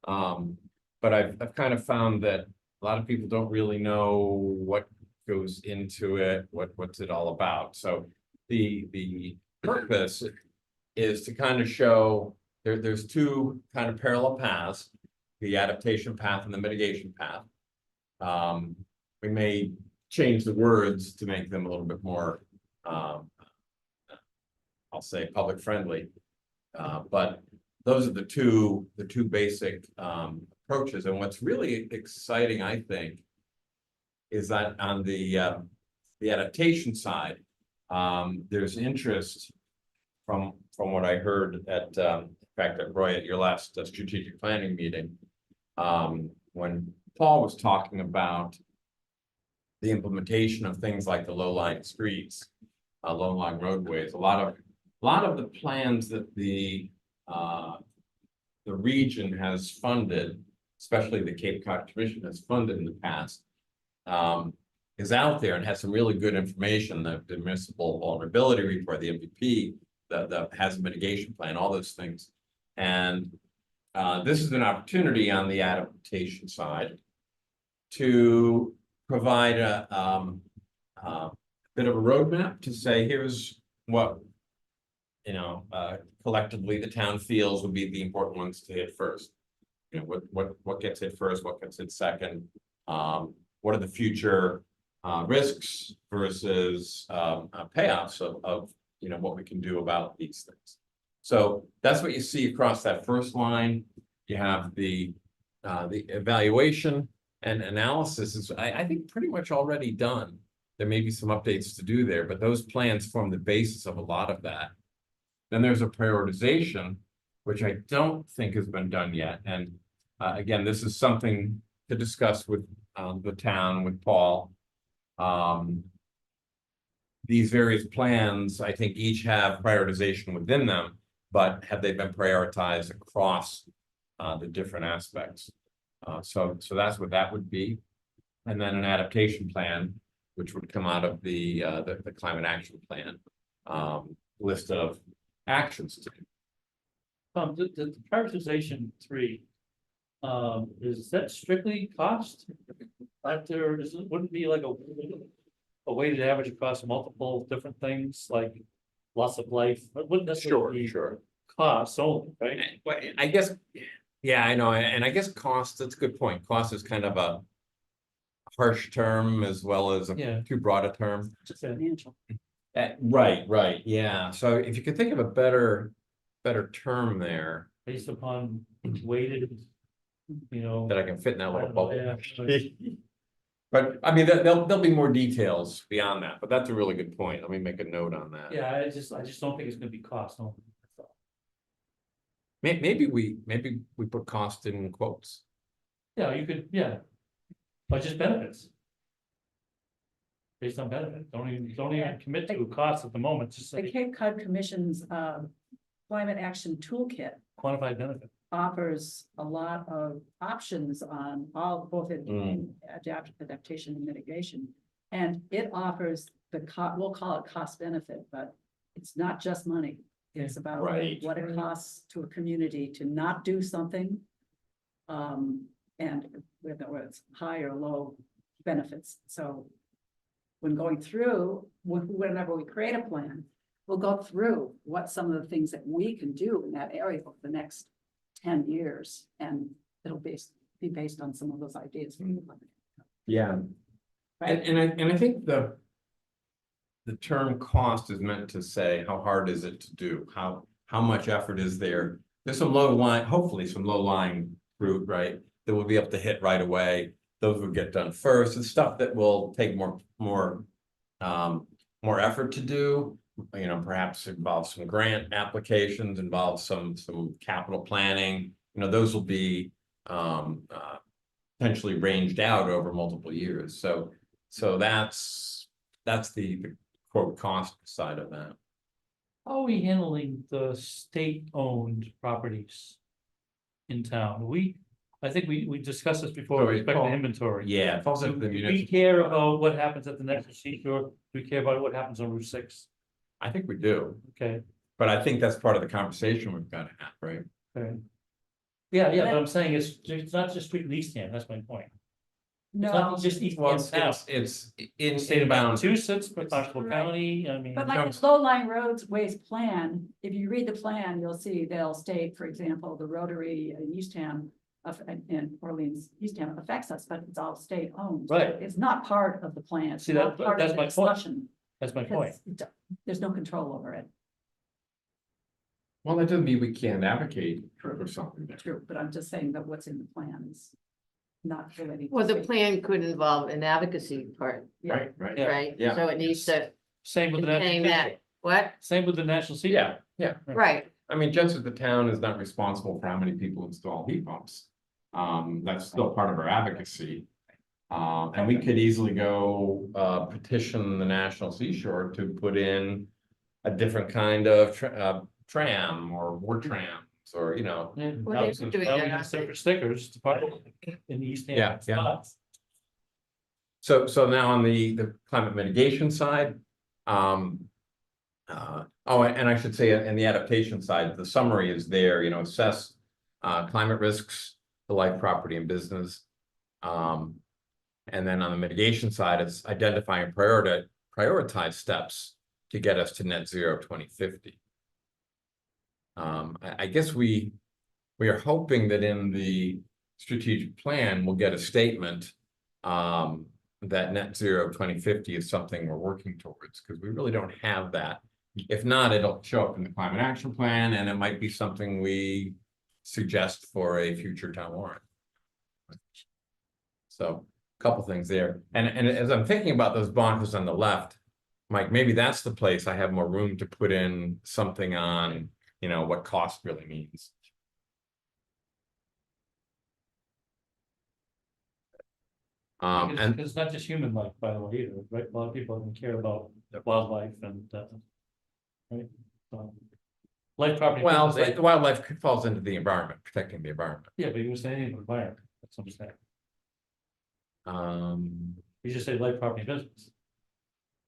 But I've kind of found that a lot of people don't really know what goes into it, what's it all about. So the purpose is to kind of show there's two kind of parallel paths, the adaptation path and the mitigation path. We may change the words to make them a little bit more, I'll say, public friendly. But those are the two basic approaches. And what's really exciting, I think, is that on the adaptation side, there's interest from what I heard at, in fact, at Roy, at your last strategic planning meeting, when Paul was talking about the implementation of things like the low-lying streets, low-lying roadways. A lot of the plans that the region has funded, especially the Cape Cod Commission has funded in the past, is out there and has some really good information. The municipal vulnerability report, the MVP, the hazard mitigation plan, all those things. And this is an opportunity on the adaptation side to provide a bit of a roadmap to say, here's what, you know, collectively the town feels would be the important ones to hit first. You know, what gets hit first, what gets hit second, what are the future risks versus payoffs of you know, what we can do about these things. So that's what you see across that first line. You have the evaluation and analysis is, I think, pretty much already done. There may be some updates to do there, but those plans form the basis of a lot of that. Then there's a prioritization, which I don't think has been done yet. And again, this is something to discuss with the town, with Paul. These various plans, I think, each have prioritization within them, but have they been prioritized across the different aspects? So that's what that would be. And then an adaptation plan, which would come out of the climate action plan list of actions to do. The prioritization 3, is that strictly cost? But there is, wouldn't be like a weighted average across multiple different things like loss of life, but wouldn't necessarily be cost only, right? Well, I guess, yeah, I know, and I guess cost, that's a good point. Cost is kind of a harsh term as well as a too broad a term. Just financial. Right, yeah. So if you could think of a better term there. Based upon weighted, you know. That I can fit in that little bubble. Yeah. But I mean, there'll be more details beyond that, but that's a really good point. Let me make a note on that. Yeah, I just don't think it's gonna be cost only. Maybe we put cost in quotes. Yeah, you could, but just benefits. Based on benefit, don't even commit to a cost at the moment, just The say Cape Cod Commission's climate action toolkit quantified benefit. offers a lot of options on both in adaptation and mitigation. And it offers we'll call it cost benefit, but it's not just money. It's about what it costs to a community to not do something. And whether it's high or low benefits. So when going through, whenever we create a plan, we'll go through what some of the things that we can do in that area over the next 10 years and it'll be based on some of those ideas. from the plan. Yeah. Right. And I think the term cost is meant to say, how hard is it to do? How much effort is there? There's some low line, hopefully some low lying fruit, right? That will be able to hit right away. Those will get done first. The stuff that will take more effort to do, you know, perhaps involves some grant applications, involves some capital planning. You know, those will be potentially ranged out over multiple years. So that's the quote cost side of that. How are we handling the state-owned properties in town? I think we discussed this before, So with it respect to fall- inventory. Yeah, it falls Do into the we municipal. care about what happens at the National Seashore? Do we care about what happens on Route 6? I think we do, Okay, but I think that's part of the conversation we've got to have, right? okay. Yeah, but I'm saying it's not just strictly Eastham, that's my point. It's No, not just Well, Eastham town. it's in State of inbound. Massachusetts, Barnstable Right. County, I mean. but like the low-lying roadways plan, if you read the plan, you'll see they'll state, for example, the rotary in Eastham in Orleans, Eastham affects us, but it's all state-owned. So Right. It's not part of the plan. It's See, not part of that's the my point. discussion, That's my point. because there's no control over it. Well, that doesn't mean we can't advocate for something there. True, but I'm just saying that what's in the plan is not related. to Well, the state. plan could involve an advocacy part, Right, right. Yeah. right? Yeah. So it needs to Same with the contain National that, Seashore. what? Same with the National Seashore. Yeah. Right, I mean, just as the town is not responsible for how many people install heat pumps. That's still part of our advocacy. And we could easily go petition the National Seashore to put in a different kind of tram or war trams or, you know. Yeah, Well, now they're we can- doing now we that, can aren't they? separate stickers to part in the East Yeah, Hampton yeah. spots. So now on the climate mitigation side, and I should say in the adaptation side, the summary is there, you know, assess climate risks to life, property and business. And then on the mitigation side, it's identifying prioritize steps to get us to net zero 2050. I guess we are hoping that in the strategic plan, we'll get a statement that net zero 2050 is something we're working towards, because we really don't have that. If not, it'll show up in the climate action plan, and it might be something we suggest for a future town warrant. So, a couple things there. And as I'm thinking about those boxes on the left, Mike, maybe that's the place I have more room to put in something on, you know, what cost really means. And It's not just human life, by the way, either, right? A lot of people don't care about wildlife and, right? Life, property. well, business, like- the wildlife falls into the environment, protecting the environment. Yeah, but you were saying environment, that's what I'm saying. You just say life, property, business.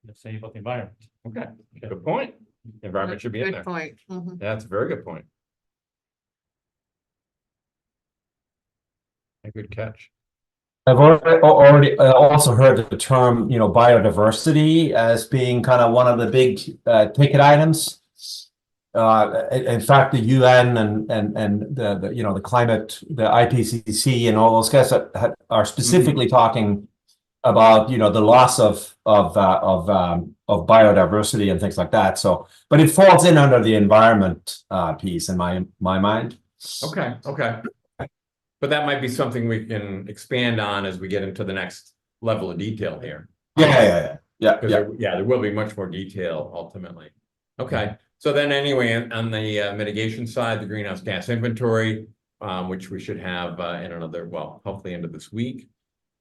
You're saying about the environment. Okay, good point. The environment should be in good there. point. Mhm. That's a very good point. A good catch. I've already also heard the term, you know, biodiversity as being kind of one of the big ticket items. In fact, the UN and the you know the climate, the IPCC, and all those guys are specifically talking about, you know, the loss of biodiversity and things like that. So, but it falls in under the environment piece in my mind. Okay. But that might be something we can expand on as we get into the next level of detail here. Yeah. Because there will be much more detail ultimately. Okay, so then anyway, on the mitigation side, the greenhouse gas inventory, which we should have in another, well, hopefully into this week.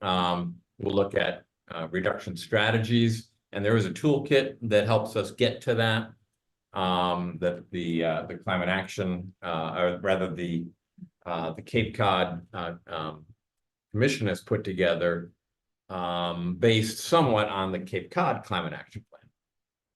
We'll look at reduction strategies, and there is a toolkit that helps us get to that. That the climate action, or rather the Cape Cod Commission has put together, based somewhat on the Cape Cod Climate Action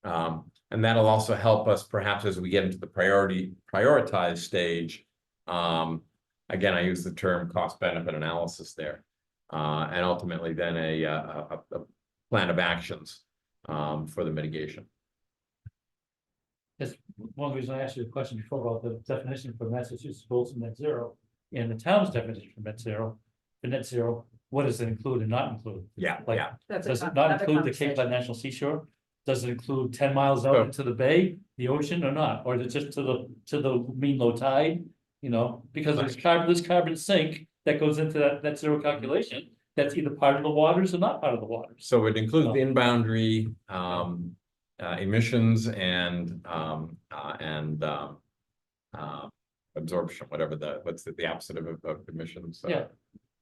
Plan. And that'll also help us perhaps as we get into the prioritize stage. Again, I use the term cost benefit analysis there. And ultimately then a plan of actions for the mitigation. That's one reason I asked you the question before about the definition for Massachusetts goals and net zero. and the town's definition for net zero, what does it include and not include? Yeah, Like, yeah. That's Does it another not include the Cape conversation. Cod National Seashore? Does it include 10 miles out So- into the bay, the ocean or not? Or is it just to the mean low tide? You know, because there's carbon sink that goes into that net zero calculation. That's either part of the waters or not part of the waters. So it includes the in-boundary, emissions and, absorption, whatever what's the opposite of emissions? Yeah.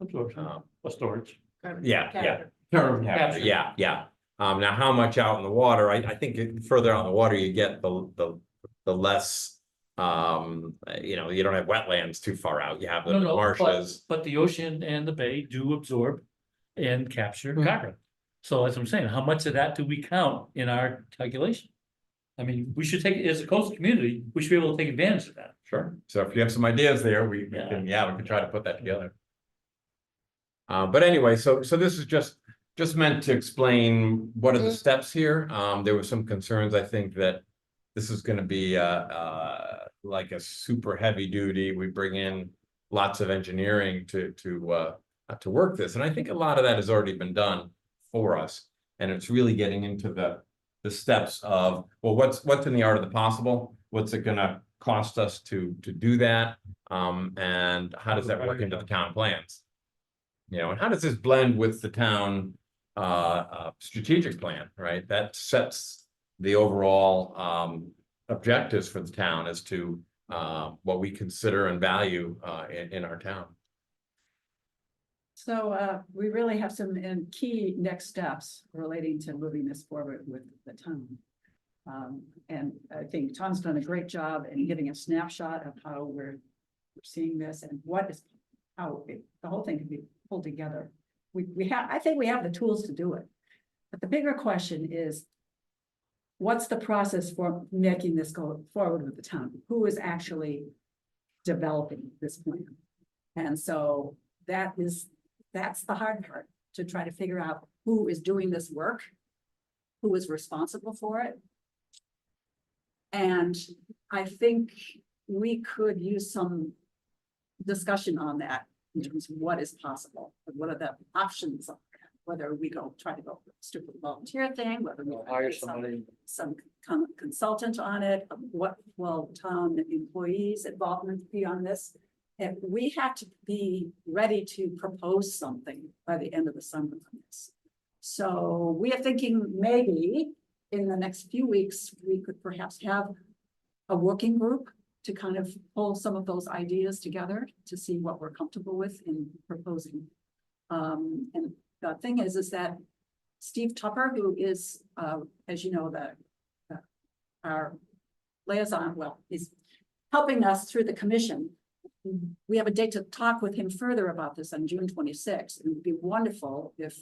Absorption Um, or storage. Yeah, yeah. Capture. Carbon Capture. capture, yeah, yeah. Now how much out in the water? I think further out in the water you get the less, you know, you don't have wetlands too far out. You have the No, marshes. but the ocean and the bay do absorb and capture Hmm. carbon. So as I'm saying, how much of that do we count in our calculation? I mean, we should take, as a coastal community, we should be able to take advantage of that. Sure. So if you have some ideas there, we Yeah. can, we can try to put that together. But anyway, so this is just meant to explain what are the steps here. There were some concerns, I think, that this is gonna be like a super heavy duty. We bring in lots of engineering to work this, and I think a lot of that has already been done for us. And it's really getting into the steps of, well, what's in the art of the possible? What's it gonna cost us to do that? And how does that work into the town plans? You know, and how does this blend with the town strategic plan, right? That sets the overall objectives for the town as to what we consider and value in our town. So we really have some key next steps relating to moving this forward with the town. And I think Tom's done a great job in giving a snapshot of how we're seeing this and how the whole thing can be pulled together. I think we have the tools to do it. But the bigger question is, what's the process for making this go forward with the town? Who is actually developing this plan? And so that's the hard part, to try to figure out who is doing this work, who is responsible for it. And I think we could use some discussion on that in terms of what is possible, and what are the options, whether we try to go for a stupid volunteer thing, whether we Hire get somebody. some consultant on it, what will town employees' involvement be on this? And we have to be ready to propose something by the end of the summer on this. So we are thinking maybe in the next few weeks, we could perhaps have a working group to kind of pull some of those ideas together to see what we're comfortable with in proposing. And the thing is that Steve Tupper, who is, as you know, our liaison, well, he's helping us through the commission. We have a date to talk with him further about this on June 26th. It would be wonderful if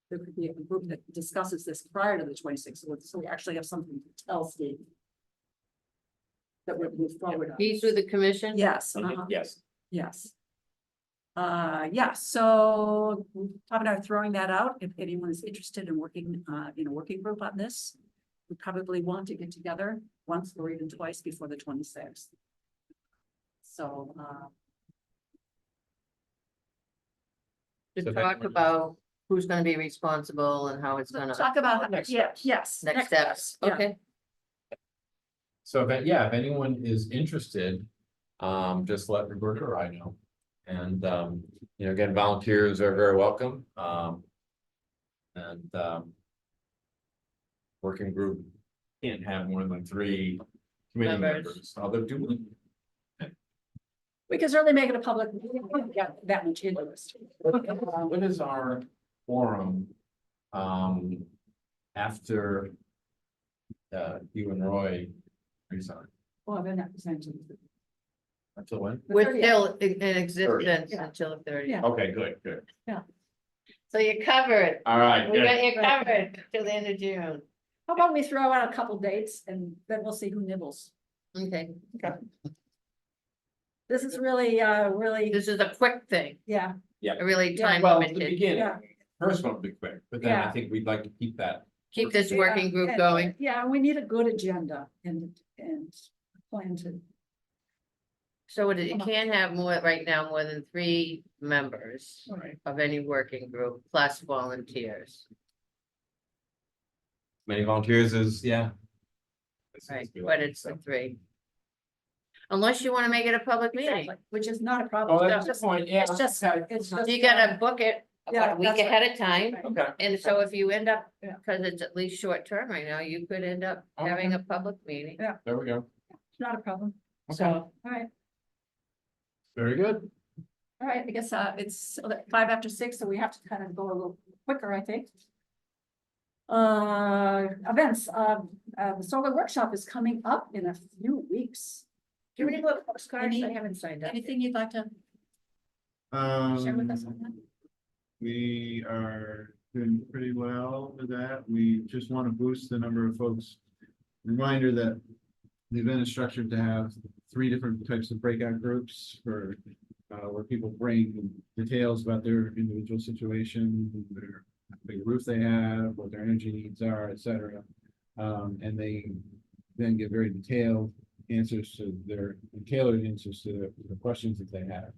there could be a group that discusses this prior to the 26th, so we actually have something to tell Steve that we're moving forward on. He's with the commission? Yes, Yes. yes. Yeah, so talking about throwing that out, if anyone is interested in working in a working group on this, we probably want to get together once or even twice before the 26th. So To So that talk one- about who's gonna be responsible and how it's gonna. talk about, Next yeah, steps. yes. Next steps, yeah. okay. So if anyone is interested, just let Roberta or I know. And, you know, again, volunteers are very welcome. Working group can't have more than 3 committee Members. members, although do. We can certainly make it a public, we don't get that much interest. What is our forum? After. You and Roy resign, Well, they're not presenting. until when? We're 30th. still in existence Yeah. until the 30th. Yeah. Okay, good. So you're covered. All right, We good. got you covered till the end of June. How about we throw out a couple dates and then we'll see who nibbles. Okay, This is really, this is a quick thing, yeah, a really Yeah. time Well, the limited. beginning, yeah. first one will be quick, but then I Yeah. think we'd like to keep that. Keep this working group Yeah, going. Yeah, we need a good agenda and plan to So it can't have more, right now, more than 3 members of any working group plus volunteers, Many volunteers is, yeah. right? But it's the 3. Unless you want to make it a public meeting. Exactly, which is not a problem. Oh, It's that's the just- point, yeah. It's just, it's just. You gotta book it Yeah, a week that's right. ahead of time. Okay. And so if you end up, Yeah. because it's at least short term right now, you could end up having a public meeting. Yeah. There we go. It's not a problem. Okay. So, all right, Very good. all right, I guess, it's 6:05, so we have to kind of go a little quicker, I think. Events, the solar workshop is coming up in a few weeks. Do you have any little postcards? I Any- haven't signed up. Anything you'd like to share with us on that? We are doing pretty well with that. We just want to boost the number of folks. Reminder that the event is structured to have 3 different types of breakout groups for where people bring details about their individual situation, their how big a roof they have, what their energy needs are, et cetera. And they then give very detailed answers to their tailored answers to the questions that they have.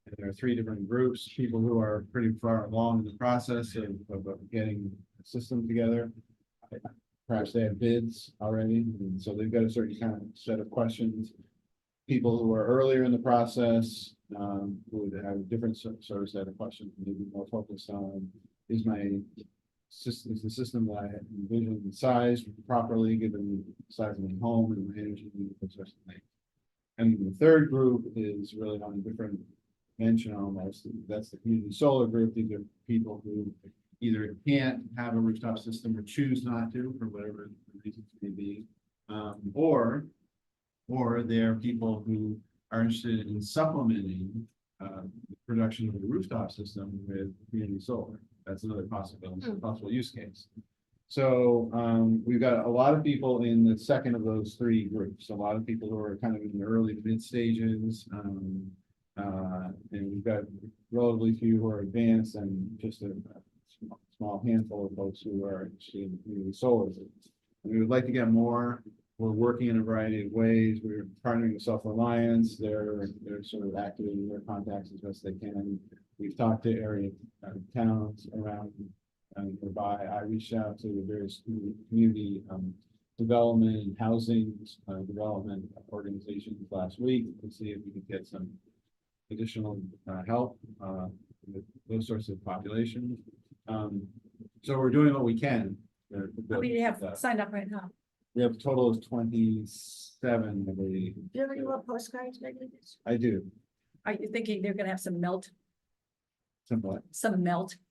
And there are 3 different groups, people who are pretty far along in the process of getting a system together. Perhaps they have bids already, and so they've got a certain kind of set of questions. People who are earlier in the process, who would have a different sort of set of questions, maybe more focused on, is my system, is the system that I envisioned sized properly, given the size of my home and my energy needs, those sorts of things. And the 3rd group is really on a different mention almost, that's the community solar group. These are people who either can't have a rooftop system or choose not to for whatever the reasons may be. Or they're people who are interested in supplementing the production of a rooftop system with community solar. That's another possible use case. So we've got a lot of people in the second of those 3 groups, a lot of people who are kind of in the early to mid stages. And we've got relatively few who are advanced and just a small handful of folks who are interested in community solar. We would like to get more. We're working in a variety of ways. We're partnering with Self-Reliance. They're sort of activating their contacts as best they can. We've talked to area towns around nearby. I reached out to the various community development and housing development organizations last week to see if we could get some additional help with those sorts of populations. So we're doing what we can. How many do you have signed up right now? We have a total of 27, I believe. Do you have any little postcards, maybe? I do. Are you thinking they're gonna have some melt, Simple.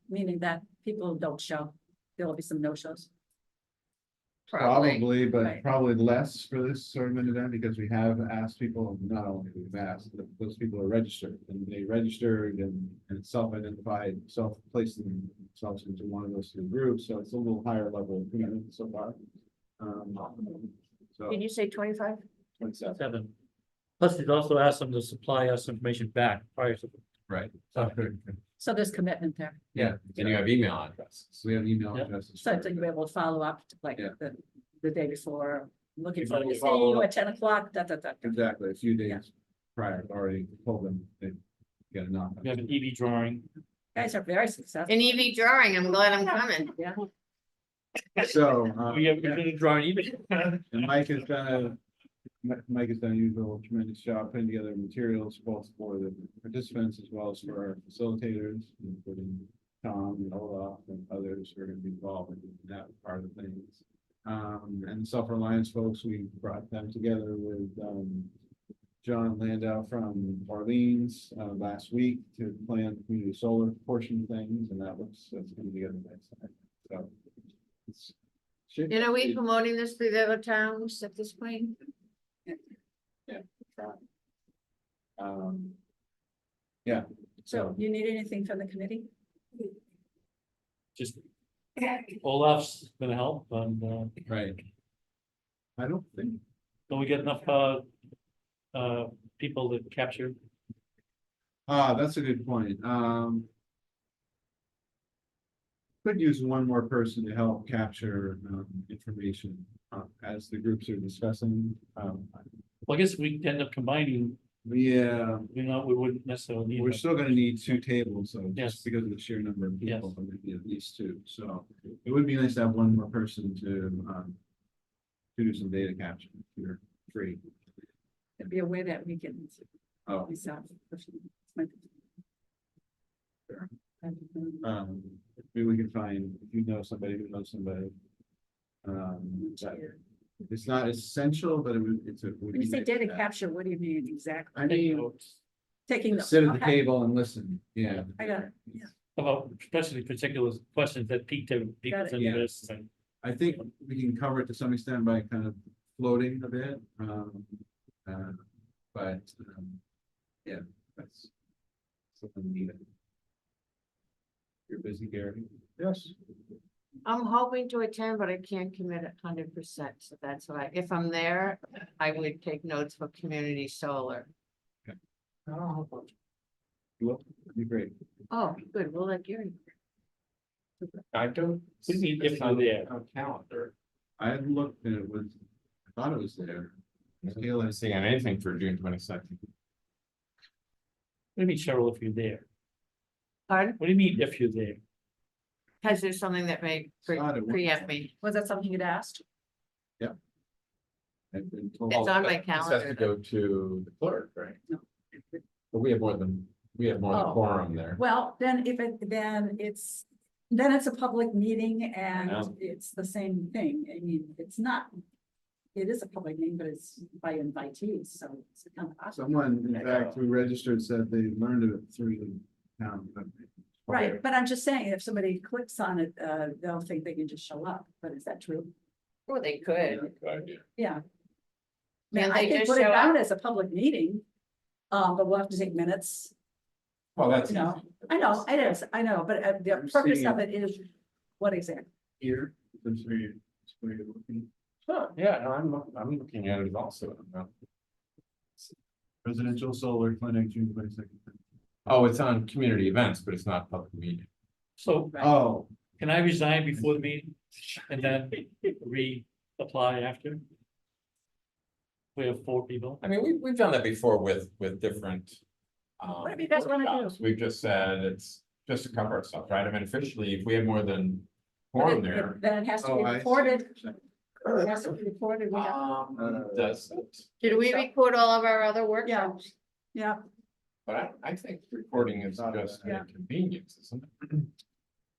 meaning that people don't show? There will be some no-shows. Probably, but Right. probably less for this sort of an event because we have asked people, not only we've asked, but those people are registered and they registered and self-identified, self-placed themselves into one of those 2 groups. So it's a little higher level of commitment so far. So Did you say 25? 27. 7. Plus, he's also asked them to supply us information back prior to. Right. So there's commitment there. Yeah, and you have email addresses. So we have email Yeah. addresses. So you'll be able to follow up like Yeah. the day before, looking If for I you, will see follow you up. at 10 o'clock, da, da, da. Exactly, a few Yeah. days prior, already told them they get a knock. We have an EV drawing. Guys are very successful. An EV drawing, I'm glad I'm coming. Yeah. So, We have a drawing EV. and Mike has done a usual tremendous job putting together materials both for the participants as well as for our facilitators, including Tom and Olaf and others who are going to be involved in that part of things. And the Self-Reliance folks, we brought them together with John Landau from Orleans last week to plan the community solar portion of things, and that's coming together next time. So. And are we promoting this through the other towns at this point? Yeah, So you need anything from the committee? Just Olaf's gonna help and, right. I don't think, don't we get enough, people to capture? that's a good point. Could use one more person to help capture, information, as the groups are discussing. Well, I guess we end up combining Yeah, we wouldn't necessarily need we're them. still gonna need two tables, so Yes. just because of the sheer number of Yes. people, we're gonna need at least two, so it would be nice to have one more person to do some data capture, if you're free. It'd be a way that we can. Oh, maybe we can find, if you know somebody who knows somebody. That- it's not essential, but it's a. When you say data capture, what do you mean exactly? I mean, Taking. sit at the okay, table and listen, yeah. I got it, yeah. About especially particular questions that piqued people's it, yeah. interest and. I think we can cover it to some extent by kind of floating a bit, yeah, that's something needed. You're busy, Gary? Yes. I'm hoping to attend, but I can't commit 100%, so that's why, if I'm there, I would take notes for community solar. You will, be great. Oh, good, we'll let Gary. I don't. What do you mean if it's you're on there? our Calendar. I had looked and it was, I thought it was there. I don't see anything for June 22nd. What do you mean, Cheryl, if you're there? Pardon? What do you mean if you're there? Because there's something that may Thought it was. preempt me. Was that something you'd asked? I've been told- It's on my This has to calendar. go to the clerk, right? No. But we have more than Oh. quorum there. Well, then then it's a public meeting and know. it's the same thing. I mean, it's not. It is a public meeting, but it's by invitees, so it's kind of awesome. Someone, in fact, who registered said they learned of it through the town. Right, but I'm just saying, if somebody clicks on it, they'll think they can just show up, but is that true? Well, they could. Yeah. Man, Can't I they can just put it show down up? as a public meeting. But we'll have to take minutes, Well, that's. you know, I know, it is, I know, but the I'm purpose seeing of it is, what exactly? Here, that's where you're looking. Oh, yeah, no, I'm looking at it also. Residential solar clinic, June 22nd. Oh, it's on community events, but it's not public meeting. So Oh, can I resign before the meeting and then reapply after? We have 4 people. I mean, we've done that before with different. Whatever you guys wanna do. workshops. We've just said it's just to cover ourselves, right? I mean, officially, if we have more than But quorum it- there. Then it has to be oh, I see. recorded, it has to be recorded, we have, Does it? Did we record all of our other workshops? yeah. But I think recording is just Yeah. a convenience, isn't it?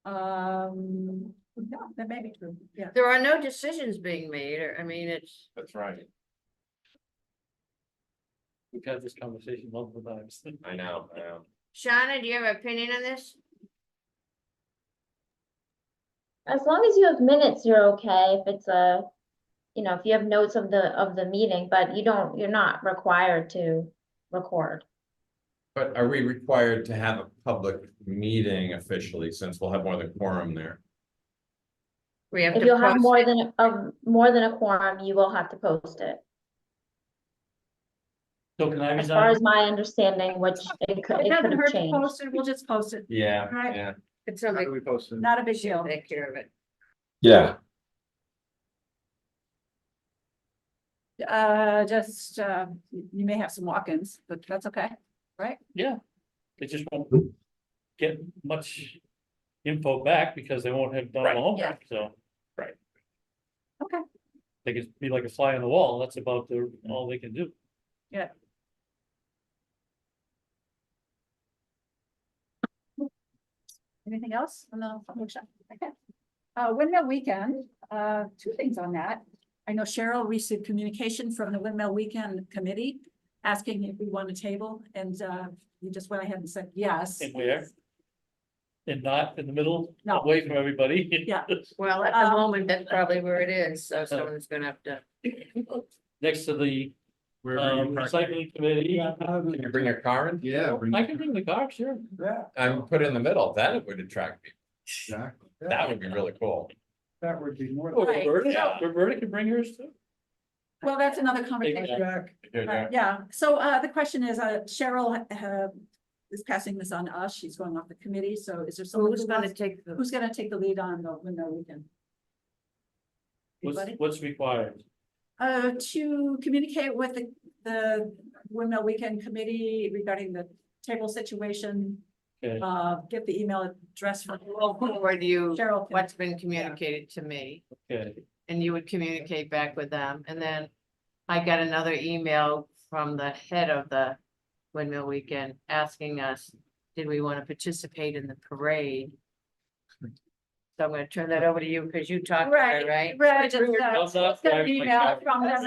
No, that may be true, yeah. There are no decisions being made, or, I mean, it's, That's right. We've had this conversation multiple times. I know. Shauna, do you have an opinion on this? As long as you have minutes, you're okay. If it's if you have notes of the meeting, but you're not required to record. But are we required to have a public meeting officially, since we'll have more than quorum there? We have If to you'll have post more it. than a quorum, you will have to post it. So can I As far resign? as my understanding, which it could It doesn't have hurt to changed. post it, we'll just post it, Yeah, Right. yeah. It's how somebody do we post it? not a big deal. take care of it. Yeah, Just, you may have some walk-ins, but that's okay, right? Yeah. They just won't get much info back because they won't have done the Right. homework, so. Okay. They could be like a fly on the wall, that's about all they can do. Anything else on the workshop? Okay. Windmill Weekend, 2 things on that. I know Cheryl received communication from the Windmill Weekend Committee asking if we want a table, and we just went ahead and said yes. And where? And not in the middle, No. away from everybody. Yeah. Well, at the moment, that's probably where it is, so someone's gonna have to. Next to the Wherever you park. recycling committee. Can you bring your car in? Yeah, bring. I can bring the car, sure. Yeah, And put it in the middle, that would attract people. exactly. That would be really cool. That would be more. Oh, Right. Roberta can bring hers too. Well, that's another conversation. Jack. Yeah, so the question is, Cheryl is passing this on to us. She's going off the committee, so is there someone Who's gonna take who's gonna take the lead on the Windmill Weekend? Anybody? What's required? To communicate with the Windmill Weekend Committee regarding the table situation. Okay. Get the email address from We'll forward you Cheryl. what's been communicated to me, Okay, and you would communicate back with them, and then I got another email from the head of the Windmill Weekend asking us, did we want to participate in the parade? So I'm gonna turn that over to you, because you talked to her, right? Right, just, Thumbs up, got an everybody. email from them.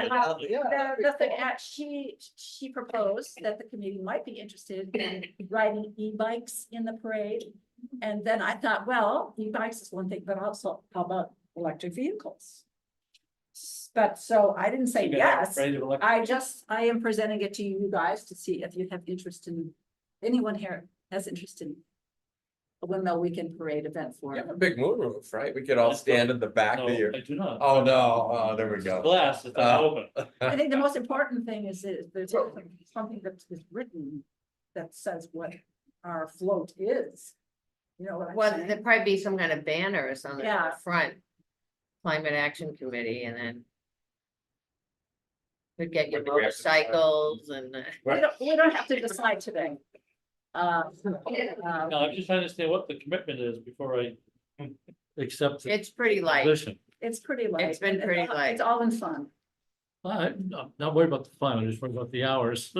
Yeah. The thing that she proposed that the committee might be interested in riding e-bikes in the parade. And then I thought, well, e-bikes is one thing, but also how about electric vehicles? But so I didn't say You got yes. ready to elect- I am presenting it to you guys to see if you have interest in, anyone here has interest in a Windmill Weekend Parade event for. You have a big moonroof, right? We could all stand in the back No, of your, I do not. oh, no, oh, there we go. Glass, it's not open. I think the most important thing is that there's something that is written that says what our float is. You know what I'm Well, saying? there'd probably be some kind of banner or something in Yeah. the front. Climate Action Committee, and then we'd get your Like, do we have to decide? motorcycles and, We don't have to decide today. No, I'm just trying to understand what the commitment is before I accept the it's pretty light. position. It's pretty light. It's been pretty light. It's all in fun. I'm not worried about the fun, I'm just worried about the hours.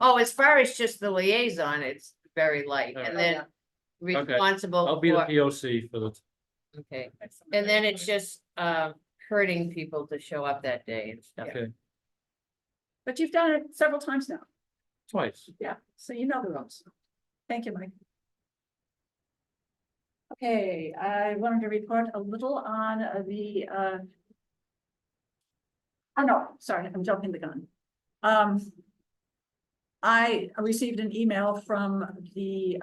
Oh, as far as just the liaison, it's very light, and then Okay. responsible I'll be the for, POC for the, okay. And then it's just, hurting people to show up that day and stuff. okay, But you've done it several times now. twice. Yeah, so you know the ropes. Thank you, Mike. Okay, I wanted to report a little on the oh, no, sorry, I'm jumping the gun. I received an email from the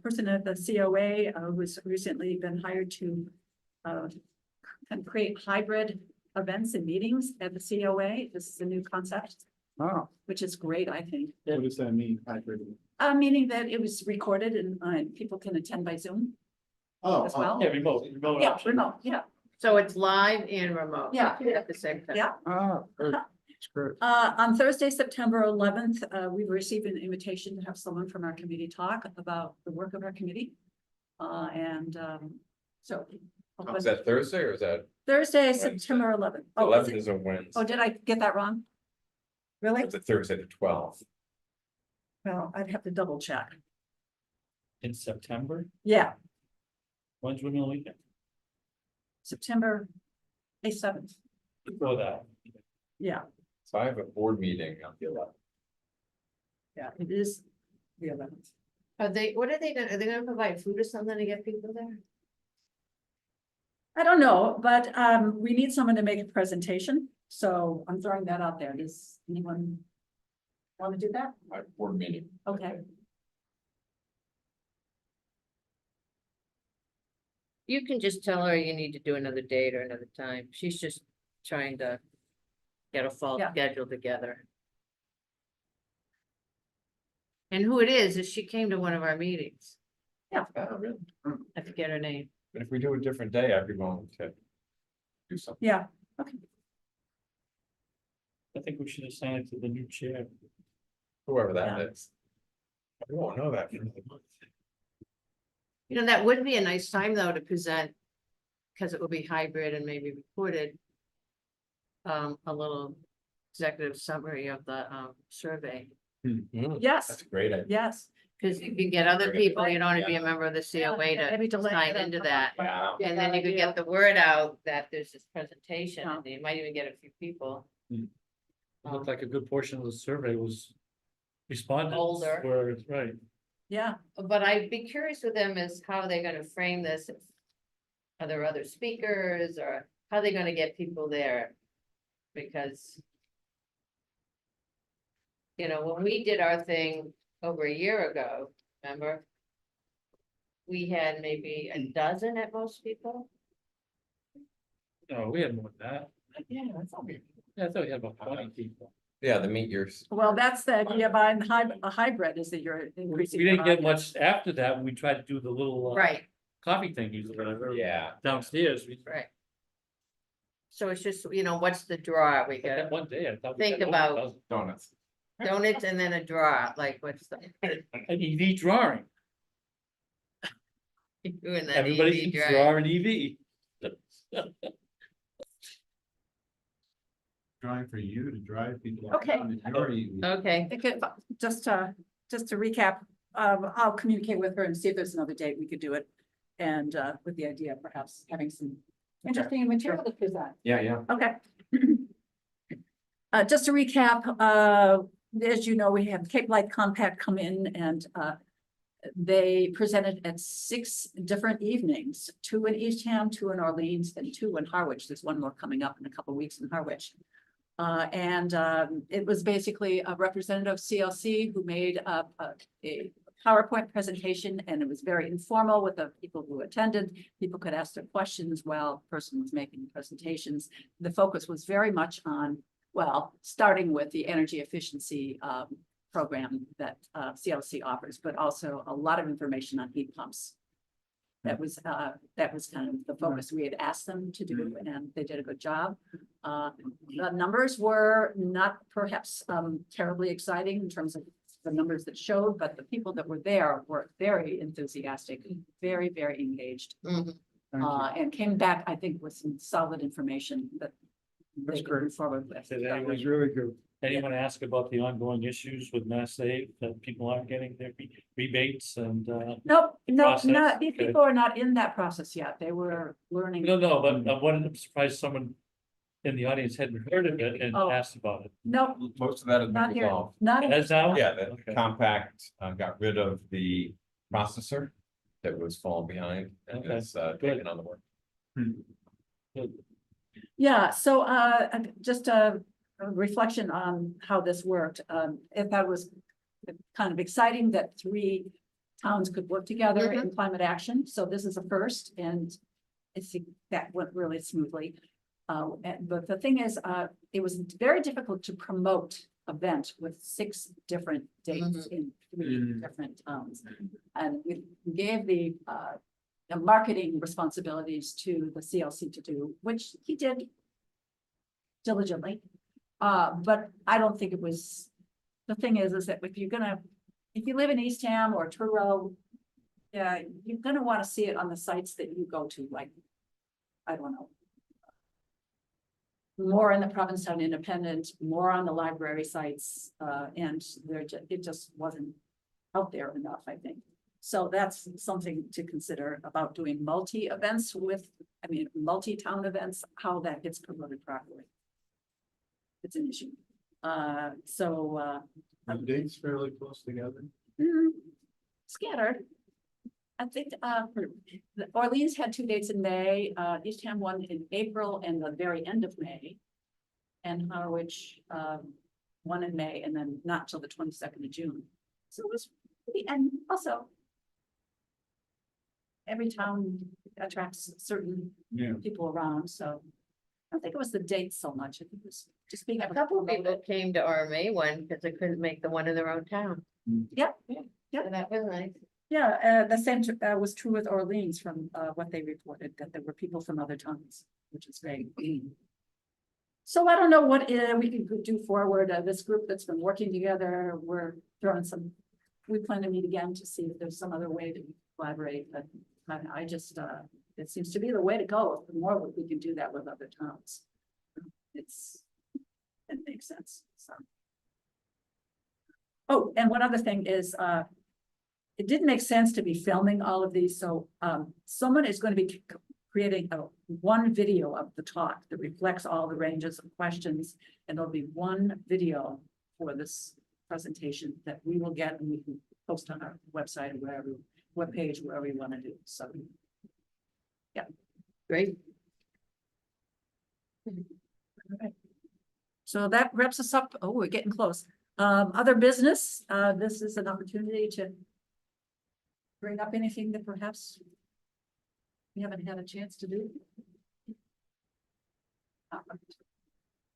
person at the COA who's recently been hired to and create hybrid events and meetings at the COA. This is a new concept, Oh, which is great, I think. What does that mean, hybrid? Meaning that it was recorded and people can attend by Zoom Oh, as well. Yeah, remote. Yeah, option. remote, yeah. So it's live and remote. Yeah. At the same time. Yeah. It's great. On Thursday, September 11th, we received an invitation to have someone from our committee talk about the work of our committee. So. Oh, is that Thursday or is that Thursday, Wednesday? September 11th. Oh, is 11 it- is a Wednesday? oh, did I get that wrong? Really? It's a Thursday the 12th. Well, I'd have to double check. In September, Yeah, when's Windmill Weekend? September 7th. Before that. Yeah, So I have a board meeting on the 11th. yeah, it is the 11th. What are they gonna provide food or something to get people there? I don't know, but we need someone to make a presentation. So I'm throwing that out there. Does anyone want to do that? My board meeting. Okay. You can just tell her you need to do another date or another time. She's just trying to get a fall Yeah. schedule together. And who it is she came to one of our meetings. Oh, really? I forget her name. But if we do a different day, I'd be willing to do something. Yeah, I think we should assign it to the new chair. Whoever that Yeah. is. I won't know that. for another month. You know, that would be a nice time though to present, because it will be hybrid and maybe recorded. A little executive summary of the survey, yes, That's a great idea. yes. because you can get other people, you don't want to be a member of the COA Maybe to delay sign it. into that. Yeah. Yeah, And then that you could idea. get the word out that there's this presentation, Yeah. and you might even get a few people. It looked like a good portion of the survey was responded. Older. Were, right, Yeah, But I'd be curious with them is how they're gonna frame this. Are there other speakers, or how they gonna get people there? Because. You know, when we did our thing over a year ago, remember? We had maybe a dozen at most people. no, we had more than that. yeah, that's all. Yeah, I thought we had about 20 people. Yeah, the meet yours. Well, that's the idea behind a hybrid is that you're We increasing. didn't your get audience. much after that, when we tried to do the little. Right, Coffee thingies or whatever. Yeah. Downstairs, we, right. So it's just, you know, what's the draw we that got? one day, I thought. we Think had over about- 1,000. Donuts. Donuts and then a draw, like what's the? An EV drawing, Doing that everybody EV can drive. draw an EV. Trying for you to drive people. Okay. around in your EV. Okay, Just to recap, I'll communicate with her and see if there's another date we could do it. And, with the idea of perhaps having some interesting material to present. Yeah. Okay. Just to recap, as you know, we have Cape Light Compact come in and, they presented at 6 different evenings, 2 in Eastham, 2 in Orleans, and 2 in Harwich. There's one more coming up in a couple of weeks in Harwich. It was basically a representative of CLC who made a PowerPoint presentation, and it was very informal with the people who attended. People could ask their questions while the person was making presentations. The focus was very much on, well, starting with the energy efficiency program that CLC offers, but also a lot of information on heat pumps. That was kind of the focus we had asked them to do, and they did a good job. The numbers were not perhaps terribly exciting in terms of the numbers that showed, but the people that were there were very enthusiastic, very, very engaged. Mhm. And came back, I think, with some solid information that they That's could move forward with. Did It anyone, was really good. anyone ask about the ongoing issues with Mass Save, that people aren't getting their rebates and, Nope, no, process? not, these Okay. people are not in that process yet. They were learning. no, but I'm surprised someone in the audience hadn't heard of it and Oh. asked about it. Nope, Most of that has been not here, resolved. not. It has now? Yeah, the Okay. compact got rid of the processor that was falling behind and Okay, is good. taking on the work. Yeah, so just a reflection on how this worked. I thought it was kind of exciting that 3 towns could work together in climate action. So this is a first, and I think that went really smoothly. But the thing is, it was very difficult to promote event with 6 different dates in 3 different towns. And we gave the marketing responsibilities to the CLC to do, which he did diligently. But I don't think it was, the thing is that if you live in Eastham or Truro, yeah, you're gonna want to see it on the sites that you go to, like, I don't know. More in the Provincetown Independent, more on the library sites, and it just wasn't out there enough, I think. So that's something to consider about doing multi-events multi-town events, how that gets promoted properly. It's an issue. Are the dates fairly close together? Scattered. I think, the Orleans had 2 dates in May, Eastham one in April and the very end of May. And Harwich, 1 in May, and then not till the 22nd of June. So it was, and also. Every town attracts certain Yeah. people around, so. I don't think it was the date so much, I think it was just being. a couple of people came to our May one because they couldn't make the one in their own town. Yep. So Yep. that was nice. Yeah, the same was true with Orleans from what they reported, that there were people from other towns, which is great. So I don't know what we can do forward. This group that's been working together, we're throwing we plan to meet again to see if there's some other way to collaborate, but I just, it seems to be the way to go. The more we can do that with other towns. It makes sense, so. Oh, and one other thing is, it didn't make sense to be filming all of these, so someone is going to be creating one video of the talk that reflects all the ranges of questions, and there'll be one video for this presentation that we will get and we can post on our website or wherever, webpage, wherever we want to do. So, yeah, Great. okay. So that wraps us up. Oh, we're getting close. Other business. This is an opportunity to bring up anything that perhaps we haven't had a chance to do.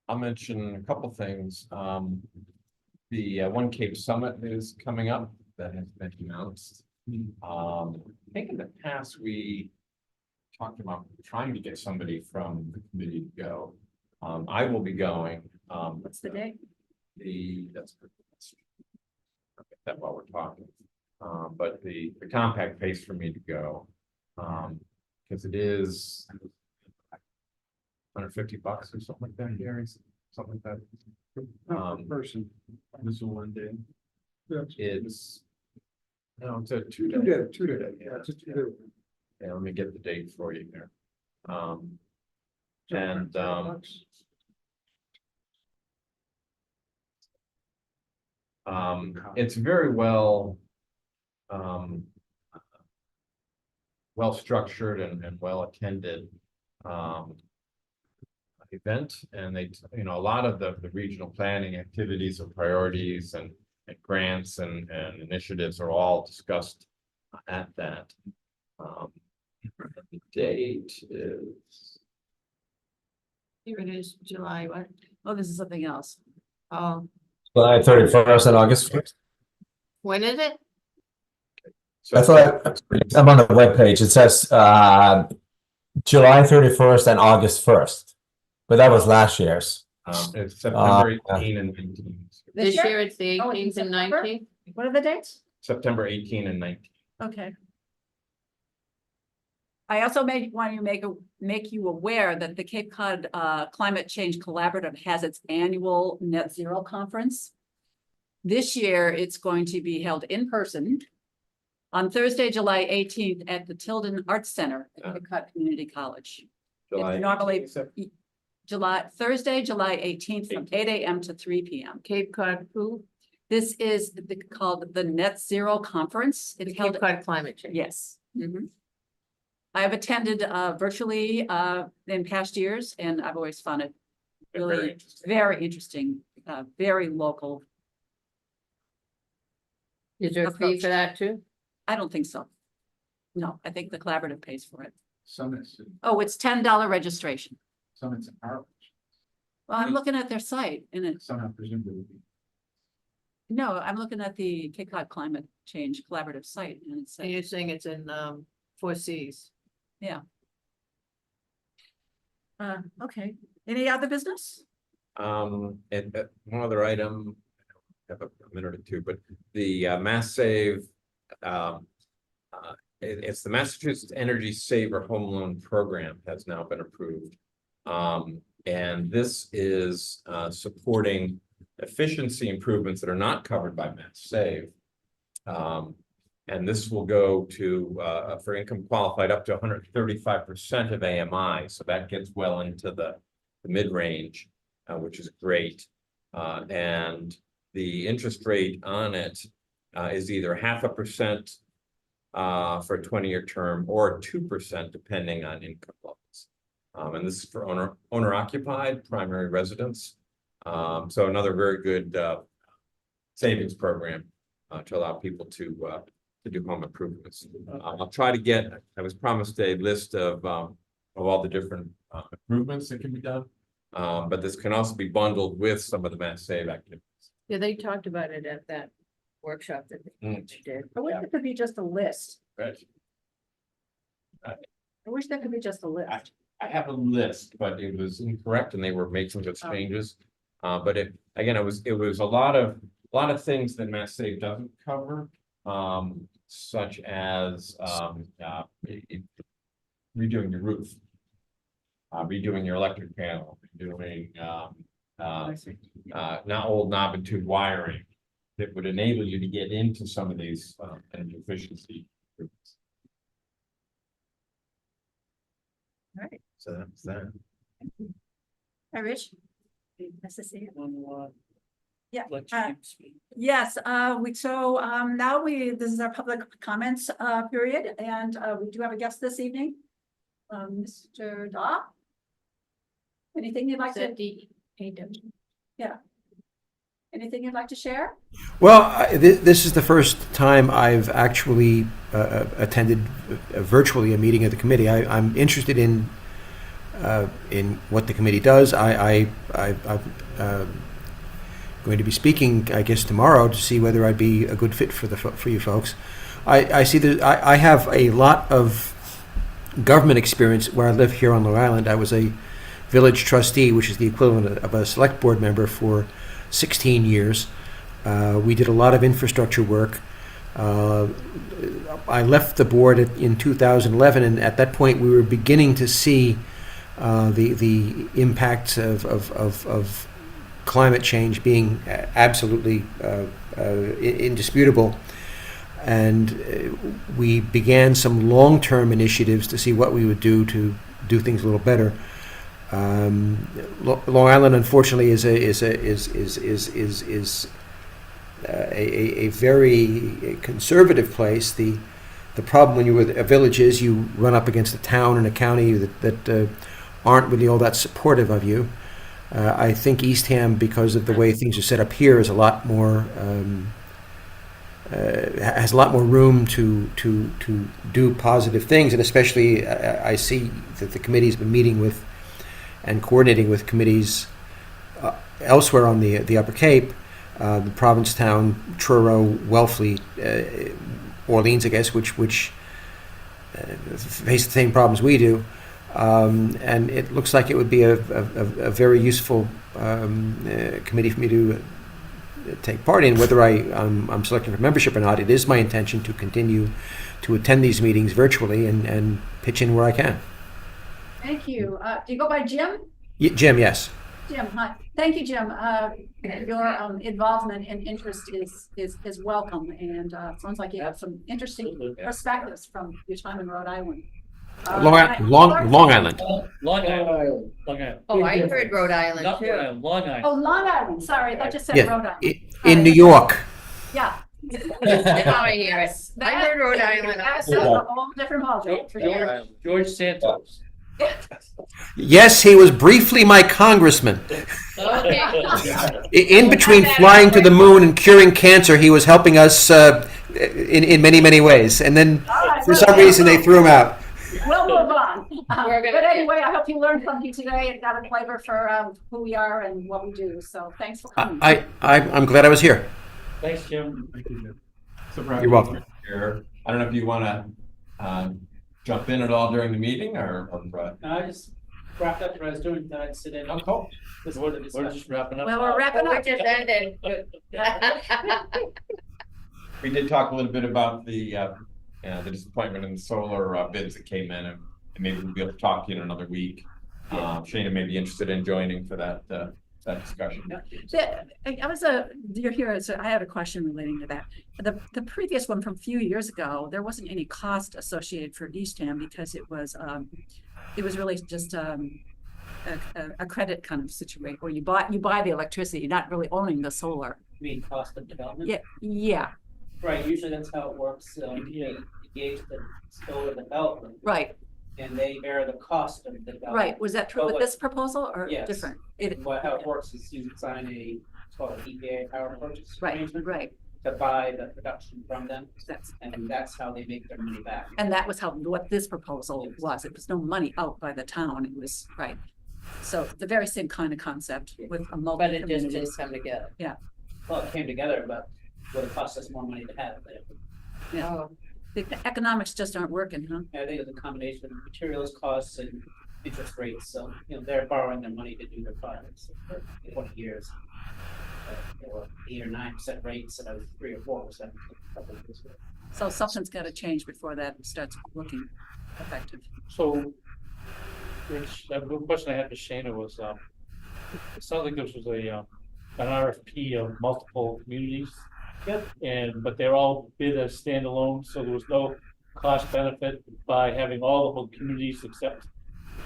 I'll mention a couple things. The One Cape Summit is coming up, that has been announced. I think in the past, we talked about trying to get somebody from the committee to go. I will be going. What's the date? That's that while we're talking. But the compact pays for me to go. Because it is $150 or something like that, Gary, something like that. Person, this is one day. It's, no, it's a 2 day. 2 day, Yeah. it's a 2 day. Yeah, let me get the date for you here. It's very well, well structured and well attended, event, and they, a lot of the regional planning activities and priorities and grants and initiatives are all discussed at that. The date is, Here it is, July, what? Oh, this is something else. Oh, July 31st and August 1st. when is it? so I thought I'm on the webpage. It says July 31st and August 1st, but that was last year's. it's September Uh, 18 and 19. This year it's the Oh, it's in 18th and September? 19th? What are the dates? September 18 and 19. Okay. I also want to make you aware that the Cape Cod Climate Change Collaborative has its annual Net Zero Conference. This year, it's going to be held in person on Thursday, July 18th at the Tilden Arts Center at Cape Cod Community College. July normally- 18th. Thursday, July 18th from 8 a.m. to 3 p.m. Cape Cod who? This is called the Net Zero Conference. The It's held Cape Cod Climate Change. Yes. Mhm. I have attended virtually in past years, and I've always found it really very interesting, very local. Is there a fee approach. for that too? I don't think so. No, I think the collaborative pays for it. Summits, Oh, it's $10 registration. summits in our, Well, I'm looking at their site and it, somehow presumably would be. no, I'm looking at the Cape Cod Climate Change Collaborative site and it's, And you're saying it's in Four Seas. okay. Any other business? And one other item, I have a minute or two, but the Mass Save, it's the Massachusetts Energy Saver Home Loan Program has now been approved. And this is supporting efficiency improvements that are not covered by Mass Save. And this will go to for income qualified up to 135% of AMI, so that gets well into the mid-range, which is great. And the interest rate on it is either 0.5% for a 20-year term or 2% depending on income levels. And this is for owner occupied primary residence. So another very good savings program to allow people to do home improvements. I'll try to get, I was promised a list of all the different improvements that can be done. But this can also be bundled with some of the Mass Save activities. Yeah, they talked about it at that workshop that they did. I wish it could be just a list. Right. I wish there could be just a list. I have a list, but it was incorrect and they were making those Oh. changes. But it was a lot of things that Mass Save doesn't cover. Such as redoing your roof. Redoing your electric panel, redoing not old knob and tube wiring. That would enable you to get into some of these energy efficiency improvements. Right. So that's that. Hi, Rich. Nice to see you. Yeah, Let uh, James speak. Yes, now this is our public comments period, and we do have a guest this evening. Mr. Daw? Anything you'd like to, anything you'd like to share? Well, this is the first time I've actually attended virtually a meeting of the committee. I'm interested in what the committee does. I'm going to be speaking, I guess, tomorrow to see whether I'd be a good fit for you folks. I see that I have a lot of government experience where I live here on Long Island. I was a village trustee, which is the equivalent of a select board member for 16 years. We did a lot of infrastructure work. I left the board in 2011, and at that point, we were beginning to see the impacts of climate change being absolutely indisputable. And we began some long-term initiatives to see what we would do to do things a little better. Long Island, unfortunately, is a very conservative place. The problem when you're with a village is you run up against a town and a county that aren't really all that supportive of you. I think Eastham, because of the way things are set up here, is a lot more has a lot more room to do positive things, and especially I see that the committee's been meeting with and coordinating with committees elsewhere on the Upper Cape, the Provincetown, Truro, Wellfleet, Orleans, I guess, which face the same problems we do. And it looks like it would be a very useful committee for me to take part in. Whether I'm selecting for membership or not, it is my intention to continue to attend these meetings virtually and pitch in where I can. Thank you. Do you go by Jim? Jim, yes. Jim, hi. Thank you, Jim. Your involvement and interest is welcome, and sounds like you have some interesting perspectives from your time in Rhode Island. Long Island. Long Island. Long Long Oh, I heard Rhode Island Not too. Rhode Island, Long Island. Oh, Long Island. Sorry, I just said Yeah, Rhode Island. in New York. Yeah. Now I hear it. I heard Rhode Island. That's a whole different ballgame for sure. George Santos. Yes, he was briefly my congressman. Okay. In between flying to the moon and curing cancer, he was helping us in many ways. And then, for some reason, they threw him out. We'll move on. We're gonna- But anyway, I hope you learned something today and got a flavor for who we are and what we do. So thanks for coming. I'm glad I was here. Thanks, Jim. You're welcome. I don't know if you want to jump in at all during the meeting or. I just wrapped up what I was doing, then I'd sit in. Oh, cool. We're just wrapping up. Well, we're wrapping We're up. just ended. We did talk a little bit about the disappointment in the solar bids that came in, and maybe we'll be able to talk to you in another week. Shana may be interested in joining for that discussion. You're here, so I had a question relating to that. The previous one from a few years ago, there wasn't any cost associated for Eastham because it was really just a credit kind of situation where you buy the electricity, you're not really owning the solar. You mean cost of development? Yeah, Right, usually that's how it works. You engage the solar developer right, and they bear the cost of the development. right. Was that true Well, with what- this proposal or Yes. different? How it works is you sign it's called an EPA power purchase Right, arrangement right. to buy the production from them, That's, and that's how they make their money back. and that was what this proposal was. It was no money out by the town. It was, right. So the very same kind of concept with a But it just didn't multi-communities. come together. Well, it came together, but would have cost us more money to have it. Yeah. The economics just aren't working, huh? I think it's a combination of materials costs and interest rates, so, they're borrowing their money to do their projects for 20 years. They were 8 or 9% rates instead of 3 or 4%. a couple of years ago. So something's got to change before that starts looking effective. So, Rich, the question I had to Shana was, it sounds like this was an RFP of multiple communities. Yep. But they're all bid as standalone, so there was no cost benefit by having all of the communities accept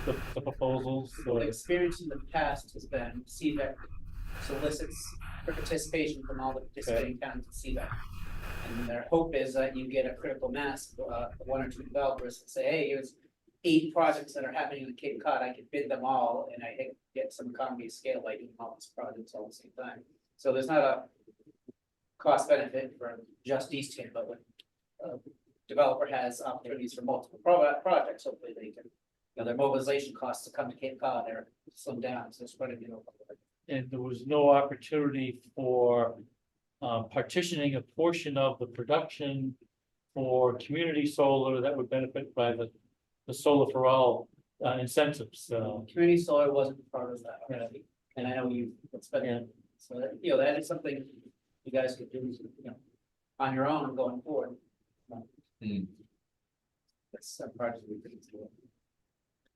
the proposals. The So experience in the past has been CVEC solicits for participation from all the participating towns in CVEC. And their hope is that you get a critical mass, one or two developers that say, hey, here's 8 projects that are happening in the Cape Cod, I could bid them all, and I get some economy of scale by doing all these projects all at the same time. So there's not a cost benefit for just Eastham, but when a developer has opportunities for multiple projects, hopefully they can, their mobilization costs to come to Cape Cod are slimmed down, so it's quite a deal. and there was no opportunity for partitioning a portion of the production for community solar that would benefit by the solar for all incentives. Community solar wasn't part of that, already, and I know you, it's been, so that is something. you guys could do, on your own going forward. Hmm. That's a project we could do.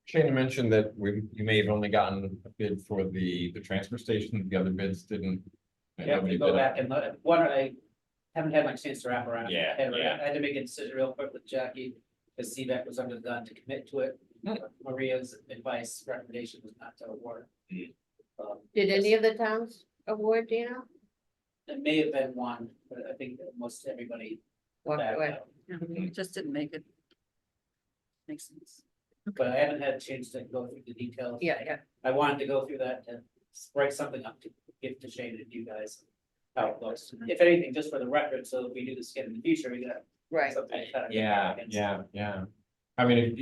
Shane mentioned that you may have only gotten a bid for the transfer station, the other bids didn't. Yeah, we go back and look, one, I haven't had my chance to wrap around. Yeah, I had to make a decision real quick with Jackie, because CVAC was under the gun to commit to it. Maria's advice, recommendation was not to award. Did any of the towns award, do you know? It may have been one, but I think that most everybody. Walked backed away. out. Yeah, it just didn't make it. Makes sense. But I haven't had a chance to go through the details. Yeah. I wanted to go through that to write something up to give to Shane and you guys. How it looks, if anything, just for the record, so if we do this again in the future, we got Right. something. to kind of Yeah, against. yeah. I mean,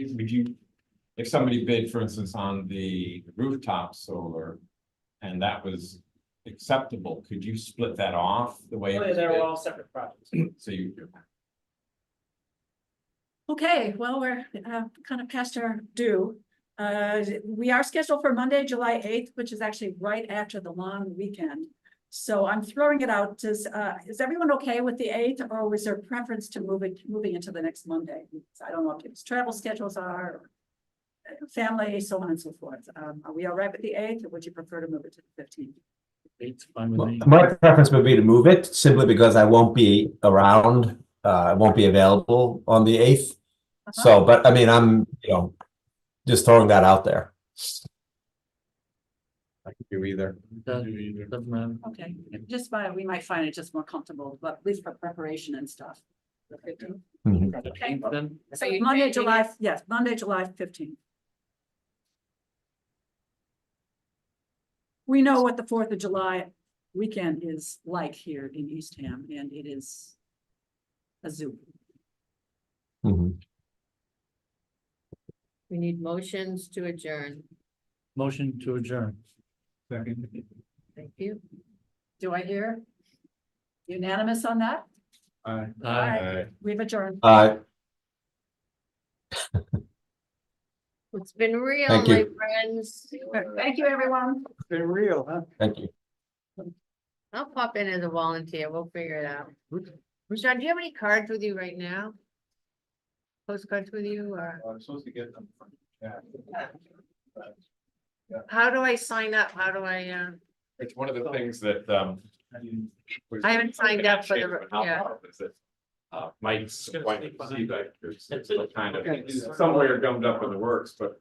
if somebody bid, for instance, on the rooftop solar, and that was acceptable, could you split that off the way? it Oh, yeah, was they were bid? all separate projects. So you, Okay, well, we're kind of past our due. We are scheduled for Monday, July 8th, which is actually right after the long weekend. So I'm throwing it out. Is everyone okay with the 8th, or was there preference to moving into the next Monday? I don't know what people's travel schedules are, family, so on and so forth. Are we all right with the 8th, or would you prefer to move it to the 15th? It's fine with me. My preference would be to move it simply because I won't be around. I won't be available on the 8th. So, but I mean, I'm, just throwing that out there. I could do either. Doesn't matter. Okay, just we might find it just more comfortable, but at least for preparation and stuff. The 15th. Mhm. Okay, Then, so Are you Monday, changing July, yes, Monday, July 15th. We know what the 4th of July weekend is like here in Eastham, and it is a zoo. Mhm. We need motions to adjourn. motion to adjourn. Second. Thank you. Do I hear unanimous on that? Aye. We've adjourned. It's been real, Thank my you. friends. Thank you, everyone. Been real, huh? Thank you. I'll pop in as a volunteer. We'll figure it out. Sean, do you have any cards with you right now? Postcards with you, or I'm supposed to get them from Jack. how do I sign up? How do I, It's one of the things that, I haven't signed up for the, yeah. Mike's appointment to see that, it's kind of somewhere gummed up in the works, but